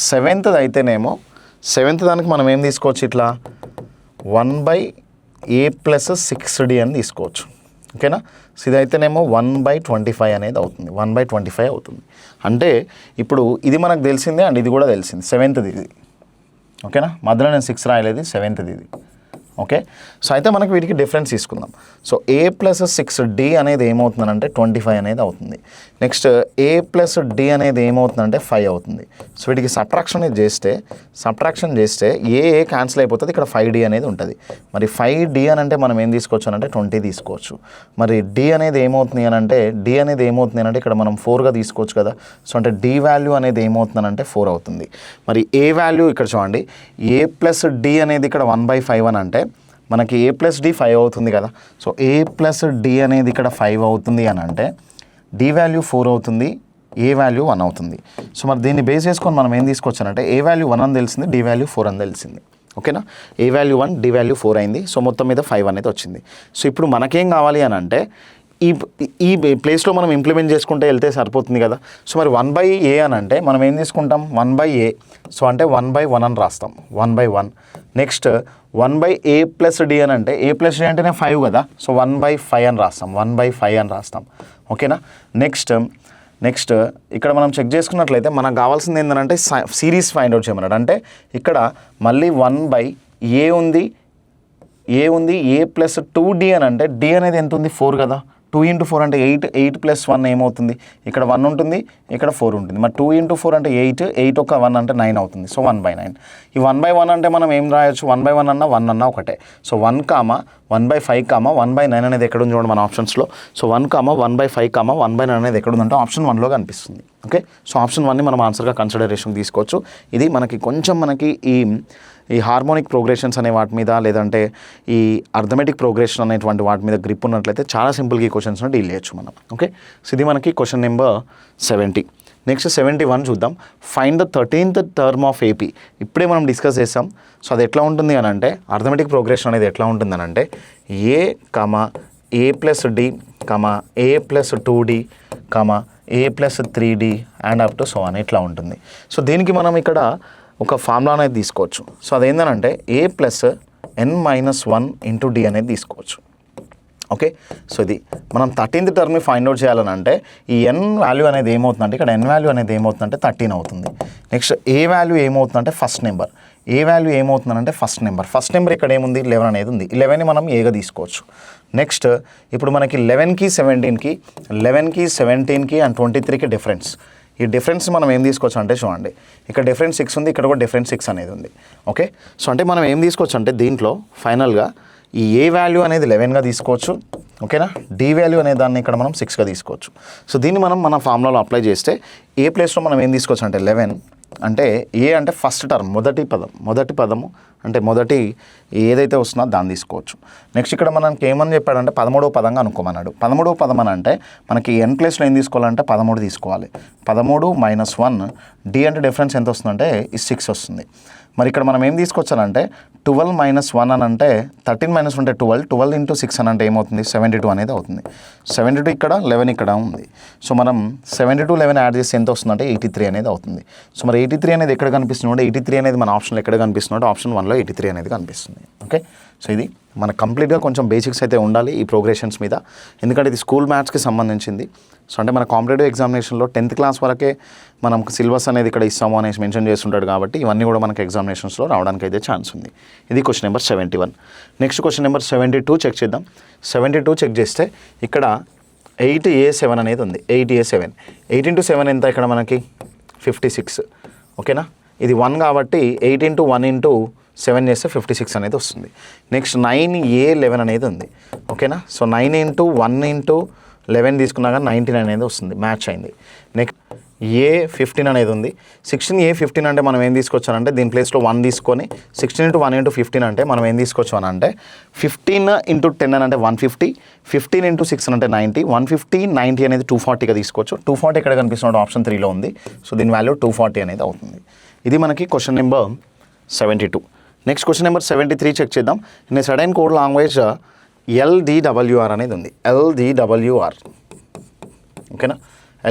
సెవెంత్ది అయితేనేమో సెవెంత్ దానికి మనం ఏం తీసుకోవచ్చు, ఇట్లా 1/a ప్లస్ 6d అని తీసుకోవచ్చు. ఓకేనా, సో ఇది అయితేనేమో 1/25 అనేది అవుతుంది, 1/25 అవుతుంది. అంటే ఇప్పుడు ఇది మనకు తెలిసిందే అండ్ ఇది కూడా తెలిసింది, సెవెంత్ది ఇది. ఓకేనా, మధ్యలో నేను 6 రాయలేదు, సెవెంత్ది ఇది. ఓకే, సో అయితే మనకి వీటికి డిఫరెన్స్ తీసుకుందాం. సో a ప్లస్ 6d అనేది ఏమవుతుందంటే 25 అనేది అవుతుంది. నెక్స్ట్ a ప్లస్ d అనేది ఏమవుతుందంటే 5 అవుతుంది. సో వీటికి సబ్ట్రాక్షన్ చేస్తే ఏ క్యాన్సిల్ అయిపోతుంది, ఇక్కడ 5d అనేది ఉంటుంది. మరి 5d అని అంటే మనం ఏం తీసుకోవచ్చు అంటే 20 తీసుకోవచ్చు. మరి d అనేది ఏమవుతుంది అని అంటే ఇక్కడ మనం 4గా తీసుకోవచ్చు కదా. సో అంటే d వాల్యూ అనేది ఏమవుతుందంటే 4 అవుతుంది. మరి a వాల్యూ ఇక్కడ చూడండి, a ప్లస్ d అనేది ఇక్కడ 1/5 అని అంటే మనకి ఏ ప్లస్ డి 5 అవుతుంది కదా. సో ఏ ప్లస్ డి అనేది ఇక్కడ 5 అవుతుంది అని అంటే డి వాల్యూ 4 అవుతుంది, ఏ వాల్యూ 1 అవుతుంది. సో మరి దీన్ని బేస్ చేసుకొని మనం ఏం తీసుకొచ్చానంటే ఏ వాల్యూ 1 అని తెలిసింది, డి వాల్యూ 4 అని తెలిసింది. ఓకేనా, ఏ వాల్యూ 1 డి వాల్యూ 4 అయింది. సో మొత్తం మీద 5 అనేది వచ్చింది. సో ఇప్పుడు మనకేం కావాలి అని అంటే ఈ ప్లేస్లో మనం ఇంప్లిమెంట్ చేసుకుంటే వెళ్తే సరిపోతుంది కదా. సో మరి 1/a అని అంటే మనం ఏం తీసుకుంటాం, 1/a. సో అంటే 1/1 అని రాస్తాం, 1/1. నెక్స్ట్ 1/a ప్లస్ డి అని అంటే ఏ ప్లస్ డి అంటేనే 5 కదా. సో 1/5 అని రాస్తాం, 1/5 అని రాస్తాం. ఓకేనా, నెక్స్ట్ ఇక్కడ మనం చెక్ చేసుకున్నట్లయితే మనకు కావాల్సింది ఏంటంటే సిరీస్ ఫైండ్ అవుట్ చేయమన్నాడు. అంటే ఇక్కడ మళ్ళీ 1/a ఉంది, ఏ ప్లస్ 2d అని అంటే డి అనేది ఎంత ఉంది, 4 కదా. 2 × 4 అంటే 8, 8 + 1 ఏమవుతుంది, ఇక్కడ 1 ఉంటుంది, ఇక్కడ 4 ఉంటుంది. మరి 2 × 4 అంటే 8, 8 ఒక 1 అంటే 9 అవుతుంది. సో 1/9. ఈ 1/1 అంటే మనం ఏం రాయొచ్చు, 1/1 అన్నా 1 అన్నా ఒకటే. సో 1, 1/5, 1/9 అనేది ఎక్కడ ఉంది చూడండి మన ఆప్షన్స్లో. సో 1, 1/5, 1/9 అనేది ఎక్కడ ఉందంటే ఆప్షన్ 1లో కనిపిస్తుంది. ఓకే, సో ఆప్షన్ 1ని మనం ఆన్సర్గా కన్సిడరేషన్ తీసుకోవచ్చు. ఇది మనకి ఈ హార్మోనిక్ ప్రోగ్రెషన్స్ అనే వాటి మీద, లేదంటే ఈ అర్థమెటిక్ ప్రోగ్రెషన్ అనేటువంటి వాటి మీద గ్రిప్ ఉన్నట్లయితే చాలా సింపుల్గా ఈ క్వశ్చన్స్ని డీల్ చేయొచ్చు మనం. ఓకే, సో ఇది మనకి క్వశ్చన్ నెంబర్ 70. నెక్స్ట్ 71 చూద్దాం. Find the 13th term of AP. ఇప్పుడే మనం డిస్కస్ చేసాం. సో అది ఎట్లా ఉంటుంది అని అంటే అర్థమెటిక్ ప్రోగ్రెషన్ అనేది ఎట్లా ఉంటుంది అని అంటే A plus D, A plus 2d, A plus 3d and up to so అని ఇట్లా ఉంటుంది. సో దీనికి మనం ఇక్కడ ఒక ఫార్ములా అనేది తీసుకోవచ్చు. సో అదేంటంటే ఏ ప్లస్ n-1 ఇంటూ డి అనేది తీసుకోవచ్చు. ఓకే, సో ఇది మనం 13th టర్మ్ని ఫైండ్ అవుట్ చేయాలని అంటే ఈ n వాల్యూ అనేది ఏమవుతుందంటే ఇక్కడ n వాల్యూ అనేది ఏమవుతుందంటే 13 అవుతుంది. నెక్స్ట్ ఏ వాల్యూ ఏమవుతుందంటే ఫస్ట్ నెంబర్, ఏ వాల్యూ ఏమవుతుందంటే ఫస్ట్ నెంబర్ ఇక్కడ ఏముంది 11 అనేది ఉంది. 11ని మనం ఏగా తీసుకోవచ్చు. నెక్స్ట్ ఇప్పుడు మనకి 11కి 17కి అండ్ 23కి డిఫరెన్స్. ఈ డిఫరెన్స్ మనం ఏం తీసుకోవచ్చు అంటే చూడండి, ఇక్కడ డిఫరెన్స్ 6 ఉంది, ఇక్కడ కూడా డిఫరెన్స్ 6 అనేది ఉంది. ఓకే, సో అంటే మనం ఏం తీసుకోవచ్చు అంటే దీంట్లో ఫైనల్గా ఈ ఏ వాల్యూ అనేది 11గా తీసుకోవచ్చు. ఓకేనా, డి వాల్యూ అనే దాన్ని ఇక్కడ మనం 6గా తీసుకోవచ్చు. సో దీన్ని మనం మన ఫార్ములాలో అప్లై చేస్తే ఏ ప్లేస్లో మనం ఏం తీసుకోవచ్చు అంటే 11 అంటే ఏ అంటే ఫస్ట్ టర్మ్, మొదటి పదము అంటే మొదటి ఏదైతే వస్తుందో దాన్ని తీసుకోవచ్చు. నెక్స్ట్ ఇక్కడ మనకి ఏమని చెప్పాడంటే 13వ పదంగా అనుకోమన్నాడు. 13వ పదం అని అంటే మనకి n ప్లేస్లో ఏం తీసుకోవాలంటే 13 తీసుకోవాలి. 13 - 1 డి అంటే డిఫరెన్స్ ఎంత వస్తుందంటే 6 వస్తుంది. మరి ఇక్కడ మనం ఏం తీసుకొచ్చానంటే 12 - 1 అని అంటే 13 - 1 అంటే 12 × 6 అని అంటే ఏమవుతుంది 72 అనేది అవుతుంది. 72 ఇక్కడ, 11 ఇక్కడ ఉంది. సో మనం 72, 11 యాడ్ చేస్తే ఎంత వస్తుందంటే 83 అనేది అవుతుంది. సో మరి 83 అనేది ఎక్కడ కనిపిస్తుంది అంటే 83 అనేది మన ఆప్షన్లో ఎక్కడ కనిపిస్తుంది అంటే ఆప్షన్ 1లో 83 అనేది కనిపిస్తుంది. ఓకే, సో ఇది మనకు కంప్లీట్గా కొంచెం బేసిక్స్ అయితే ఉండాలి ఈ ప్రోగ్రెషన్స్ మీద, ఎందుకంటే ఇది స్కూల్ మ్యాథ్స్కి సంబంధించింది. సో అంటే మన కాంపిటేటివ్ ఎగ్జామినేషన్లో 10th క్లాస్ వరకే మనం సిలబస్ అనేది ఇక్కడ ఇస్తాము అనేసి మెన్షన్ చేస్తుంటాడు కాబట్టి ఇవన్నీ కూడా మనకి ఎగ్జామినేషన్స్లో రావడానికి అయితే ఛాన్స్ ఉంది. ఇది question number 71. Next question number 72 check చేద్దాం. 72 చెక్ చేస్తే ఇక్కడ 8a7 అనేది ఉంది. 8a7, 8 × 7 ఎంత ఇక్కడ మనకి 56. ఓకేనా, ఇది 1 కాబట్టి 8 × 1 × 7 చేస్తే 56 అనేది వస్తుంది. నెక్స్ట్ 9a11 అనేది ఉంది. ఓకేనా, సో 9 × 1 × 11 తీసుకున్నాక 19 అనేది వస్తుంది, మ్యాచ్ అయింది. నెక్స్ట్ a15 అనేది ఉంది. 16a15 అంటే మనం ఏం తీసుకొచ్చానంటే దీని ప్లేస్లో 1 తీసుకొని 16 × 1 × 15 అంటే మనం ఏం తీసుకొచ్చు అని అంటే 15 × 10 అని అంటే 150, 15 × 6 అంటే 90, 150, 90 అనేది 240గా తీసుకోవచ్చు. 240 ఎక్కడ కనిపిస్తున్నట్టు ఆప్షన్ 3లో ఉంది. సో దీని వాల్యూ 240 అనేది అవుతుంది. ఇది మనకి question number 72. Next question number 73 check చేద్దాం. In sudden code language LDWR అనేది ఉంది. LDWR ఓకేనా,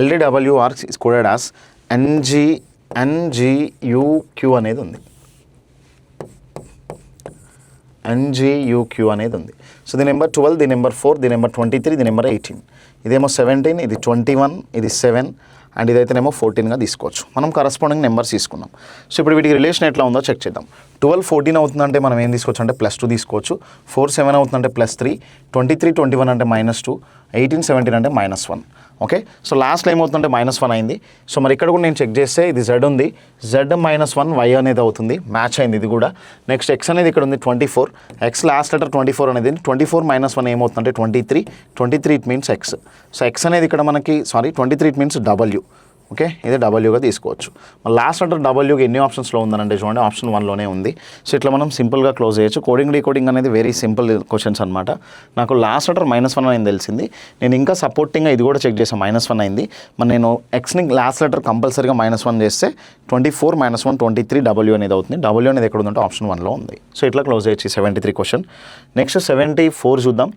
LDWR is coded as NGUQ అనేది ఉంది. NGUQ అనేది ఉంది. So the number 12, the number 4, the number 23, the number 18. ఇదేమో 17, ఇది 21, ఇది 7 అండ్ ఇదైతేనేమో 14గా తీసుకోవచ్చు. మనం కరస్పాండింగ్ నెంబర్స్ తీసుకున్నాం. సో ఇప్పుడు వీటికి రిలేషన్ ఎట్లా ఉందో చెక్ చేద్దాం. 12 14 అవుతుందంటే మనం ఏం తీసుకోవచ్చు అంటే +2 తీసుకోవచ్చు. 4 7 అవుతుందంటే +3, 23 21 అంటే -2, 18 17 అంటే -1. ఓకే, సో లాస్ట్లో ఏమవుతుందంటే -1 అయింది. సో మరి ఇక్కడ కూడా నేను చెక్ చేస్తే ఇది Z ఉంది, Z -1 Y అనేది అవుతుంది, మ్యాచ్ అయింది ఇది కూడా. నెక్స్ట్ X అనేది ఇక్కడ ఉంది 24, X లాస్ట్ లెటర్ 24 అనేది 24 - 1 ఏమవుతుందంటే 23, 23 it means X. So X అనేది ఇక్కడ మనకి 23 ఇట్ మీన్స్ W, ఓకే, ఇది డబ్ల్యూగా తీసుకోవచ్చు. లాస్ట్ లెటర్ డబ్ల్యూకి ఎన్ని ఆప్షన్స్లో ఉందనంటే చూడండి, ఆప్షన్ 1లోనే ఉంది. సో ఇట్లా మనం సింపుల్గా క్లోజ్ చేయొచ్చు. కోడింగ్ డీకోడింగ్ అనేది వెరీ సింపుల్ క్వశ్చన్స్ అనమాట. నాకు లాస్ట్ లెటర్ -1 అని తెలిసింది. నేను ఇంకా సపోర్టింగ్గా ఇది కూడా చెక్ చేసాను, -1 అయింది. మరి నేను ఎక్స్ని లాస్ట్ లెటర్ కంపల్సరీగా -1 చేస్తే 24 - 1 23 డబ్ల్యూ అనేది అవుతుంది. డబ్ల్యూ అనేది ఎక్కడ ఉందంటే ఆప్షన్ 1లో ఉంది. సో ఇట్లా క్లోజ్ చేయొచ్చు 73 క్వశ్చన్. నెక్స్ట్ 74 చూద్దాం.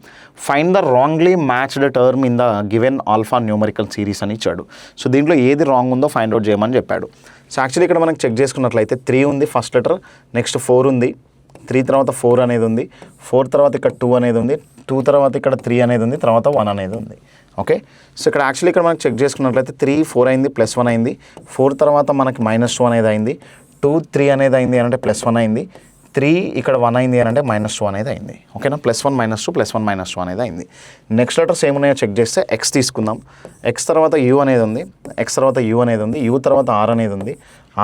Find the wrongly matched term in the given alpha numerical series అని ఇచ్చాడు. సో దీంట్లో ఏది రాంగ్ ఉందో ఫైండ్ అవుట్ చేయమని చెప్పాడు. సో యాక్చువల్లీ ఇక్కడ మనం చెక్ చేసుకున్నట్లయితే 3 ఉంది ఫస్ట్ లెటర్, నెక్స్ట్ 4 ఉంది, 3 తర్వాత 4 అనేది ఉంది, 4 తర్వాత ఇక్కడ 2 అనేది ఉంది, 2 తర్వాత ఇక్కడ 3 అనేది ఉంది, తర్వాత 1 అనేది ఉంది. ఓకే, సో ఇక్కడ యాక్చువల్లీ ఇక్కడ మనం చెక్ చేసుకున్నట్లయితే 3 4 అయింది, +1 అయింది, 4 తర్వాత మనకి -2 అనేది అయింది, 2 3 అనేది అయింది అంటే +1 అయింది, 3 ఇక్కడ 1 అయింది అని అంటే -2 అనేది అయింది. ఓకేనా, +1 -2 +1 -2 అనేది అయింది. నెక్స్ట్ లెటర్స్ ఏమున్నాయో చెక్ చేస్తే ఎక్స్ తీసుకుందాం. ఎక్స్ తర్వాత యూ అనేది ఉంది, ఎక్స్ తర్వాత యూ అనేది ఉంది, యూ తర్వాత ఆర్ అనేది ఉంది,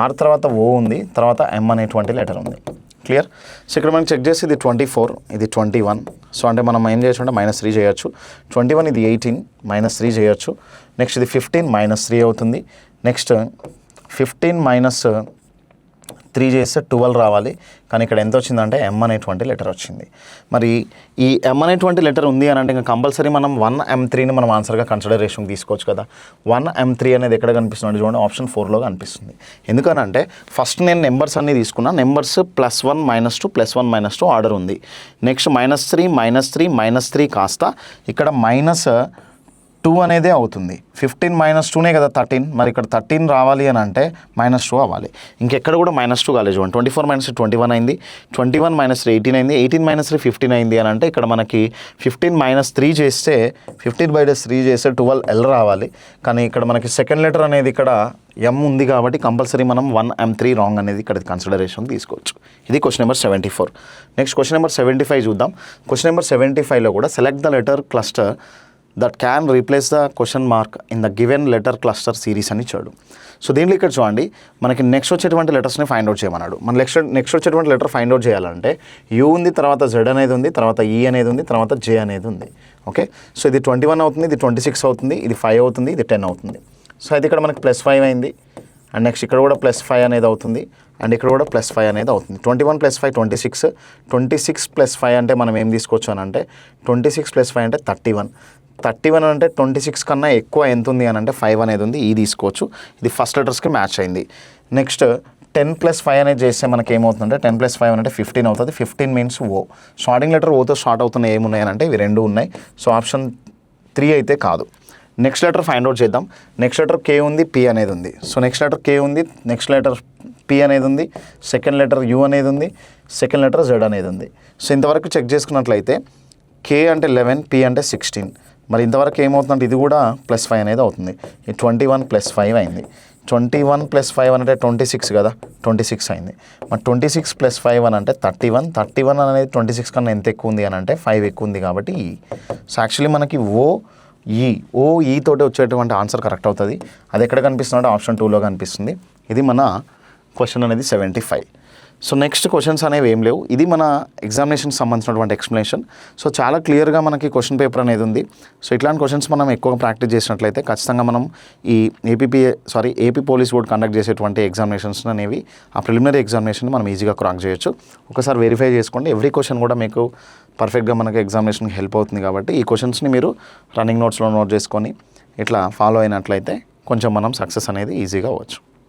ఆర్ తర్వాత ఓ ఉంది, తర్వాత ఎం అనేటువంటి లెటర్ ఉంది. క్లియర్. సో ఇక్కడ మనం చెక్ చేసి ఇది 24, ఇది 21. సో అంటే మనం ఏం చేయొచ్చు అంటే -3 చేయొచ్చు. 21 ఇది 18, -3 చేయొచ్చు. నెక్స్ట్ ఇది 15 -3 అవుతుంది. నెక్స్ట్ 15 -3 చేస్తే 12 రావాలి. కానీ ఇక్కడ ఎంత వచ్చిందంటే ఎం అనేటువంటి లెటర్ వచ్చింది. మరి ఈ ఎం అనేటువంటి లెటర్ ఉంది అని అంటే ఇంకా కంపల్సరీ మనం 1M3ని మనం ఆన్సర్గా కన్సిడరేషన్కి తీసుకోవచ్చు కదా. 1M3 అనేది ఎక్కడ కనిపిస్తుంది చూడండి, ఆప్షన్ 4లో కనిపిస్తుంది. ఎందుకనంటే ఫస్ట్ నేను నెంబర్స్ అన్నీ తీసుకున్నా, నెంబర్స్ +1 -2 +1 -2 ఆర్డర్ ఉంది. నెక్స్ట్ -3 -3 -3 కాస్త ఇక్కడ -2 అనేదే అవుతుంది. 15 -2నే కదా 13. మరి ఇక్కడ 13 రావాలి అని అంటే -2 అవ్వాలి. ఇంకెక్కడ కూడా -2 కాలేదు చూడండి. 24 - 21 అయింది, 21 - 18 అయింది, 18 - 15 అయింది అని అంటే ఇక్కడ మనకి 15 - 3 చేస్తే 15/3 చేస్తే 12L రావాలి. కానీ ఇక్కడ మనకి సెకండ్ లెటర్ అనేది ఇక్కడ ఎం ఉంది కాబట్టి కంపల్సరీ మనం 1M3 రాంగ్ అనేది ఇక్కడ కన్సిడరేషన్ తీసుకోవచ్చు. ఇది question number 74. Next question number 75 చూద్దాం. క్వశ్చన్ నెంబర్ 75లో కూడా select the letter cluster that can replace the question mark in the given letter cluster series అని ఇచ్చాడు. సో దీంట్లో ఇక్కడ చూడండి, మనకి నెక్స్ట్ వచ్చేటువంటి లెటర్స్ని ఫైండ్ అవుట్ చేయమన్నాడు. మన నెక్స్ట్ వచ్చేటువంటి లెటర్ ఫైండ్ అవుట్ చేయాలంటే యూ ఉంది, తర్వాత జెడ్ అనేది ఉంది, తర్వాత ఈ అనేది ఉంది, తర్వాత జే అనేది ఉంది. ఓకే, సో ఇది 21 అవుతుంది, ఇది 26 అవుతుంది, ఇది 5 అవుతుంది, ఇది 10 అవుతుంది. సో అయితే ఇక్కడ మనకి +5 అయింది, అండ్ నెక్స్ట్ ఇక్కడ కూడా +5 అనేది అవుతుంది, అండ్ ఇక్కడ కూడా +5 అనేది అవుతుంది. 21 + 5 26, 26 + 5 అంటే మనం ఏం తీసుకోవచ్చు అని అంటే 26 + 5 అంటే 31. 31 అంటే 26 కన్నా ఎక్కువ ఎంత ఉంది అని అంటే 5 అనేది ఉంది, ఈ తీసుకోవచ్చు. ఇది ఫస్ట్ లెటర్స్కి మ్యాచ్ అయింది. నెక్స్ట్ 10 + 5 అనేది చేస్తే మనకి ఏమవుతుందంటే 10 + 5 అంటే 15 అవుతుంది. 15 మీన్స్ ఓ. స్టార్టింగ్ లెటర్ ఓతో స్టార్ట్ అవుతున్నాయి ఏమున్నాయి అని అంటే ఇవి 2 ఉన్నాయి. సో ఆప్షన్ 3 అయితే కాదు. నెక్స్ట్ లెటర్ ఫైండ్ అవుట్ చేద్దాం. నెక్స్ట్ లెటర్ కే ఉంది, పి అనేది ఉంది. సో నెక్స్ట్ లెటర్ కే ఉంది, నెక్స్ట్ లెటర్ పి అనేది ఉంది, సెకండ్ లెటర్ యూ అనేది ఉంది, సెకండ్ లెటర్ జెడ్ అనేది ఉంది. సో ఇంతవరకు చెక్ చేసుకున్నట్లయితే కే అంటే 11, పి అంటే 16. మరి ఇంతవరకు ఏమవుతుందంటే ఇది కూడా +5 అనేది అవుతుంది. ఈ 21 + 5 అయింది. 21 + 5 అంటే 26 కదా, 26 అయింది. మరి 26 + 5 అని అంటే 31. 31 అనేది 26 కన్నా ఎంత ఎక్కువ ఉంది అని అంటే 5 ఎక్కువ ఉంది కాబట్టి ఈ. సో యాక్చువల్లీ మనకి ఓఈ తోటి వచ్చేటువంటి ఆన్సర్ కరెక్ట్ అవుతుంది. అది ఎక్కడ కనిపిస్తుందంటే ఆప్షన్ 2లో కనిపిస్తుంది. ఇది మన క్వశ్చన్ అనేది 75. సో నెక్స్ట్ క్వశ్చన్స్ అనేవి ఏం లేవు. ఇది మన ఎగ్జామినేషన్కి సంబంధించినటువంటి ఎక్స్ప్లెనేషన్. సో చాలా క్లియర్గా మనకి క్వశ్చన్ పేపర్ అనేది ఉంది. సో ఇట్లాంటి క్వశ్చన్స్ మనం ఎక్కువగా ప్రాక్టీస్ చేసినట్లయితే ఖచ్చితంగా మనం ఈ ఏపీ పోలీస్ బోర్డ్ కండక్ట్ చేసేటువంటి ఎగ్జామినేషన్స్ అనేవి ఆ ప్రిలిమినరీ ఎగ్జామినేషన్ మనం ఈజీగా క్రాక్ చేయొచ్చు. ఒకసారి వెరిఫై చేసుకోండి. ఎవ్రీ క్వశ్చన్ కూడా మీకు పర్ఫెక్ట్గా మనకి ఎగ్జామినేషన్కి హెల్ప్ అవుతుంది కాబట్టి ఈ క్వశ్చన్స్ని మీరు రన్నింగ్ నోట్స్లో నోట్ చేసుకొని ఇట్లా ఫాలో అయినట్లయితే కొంచెం మనం సక్సెస్ అనేది ఈజీగా అవ్వచ్చు.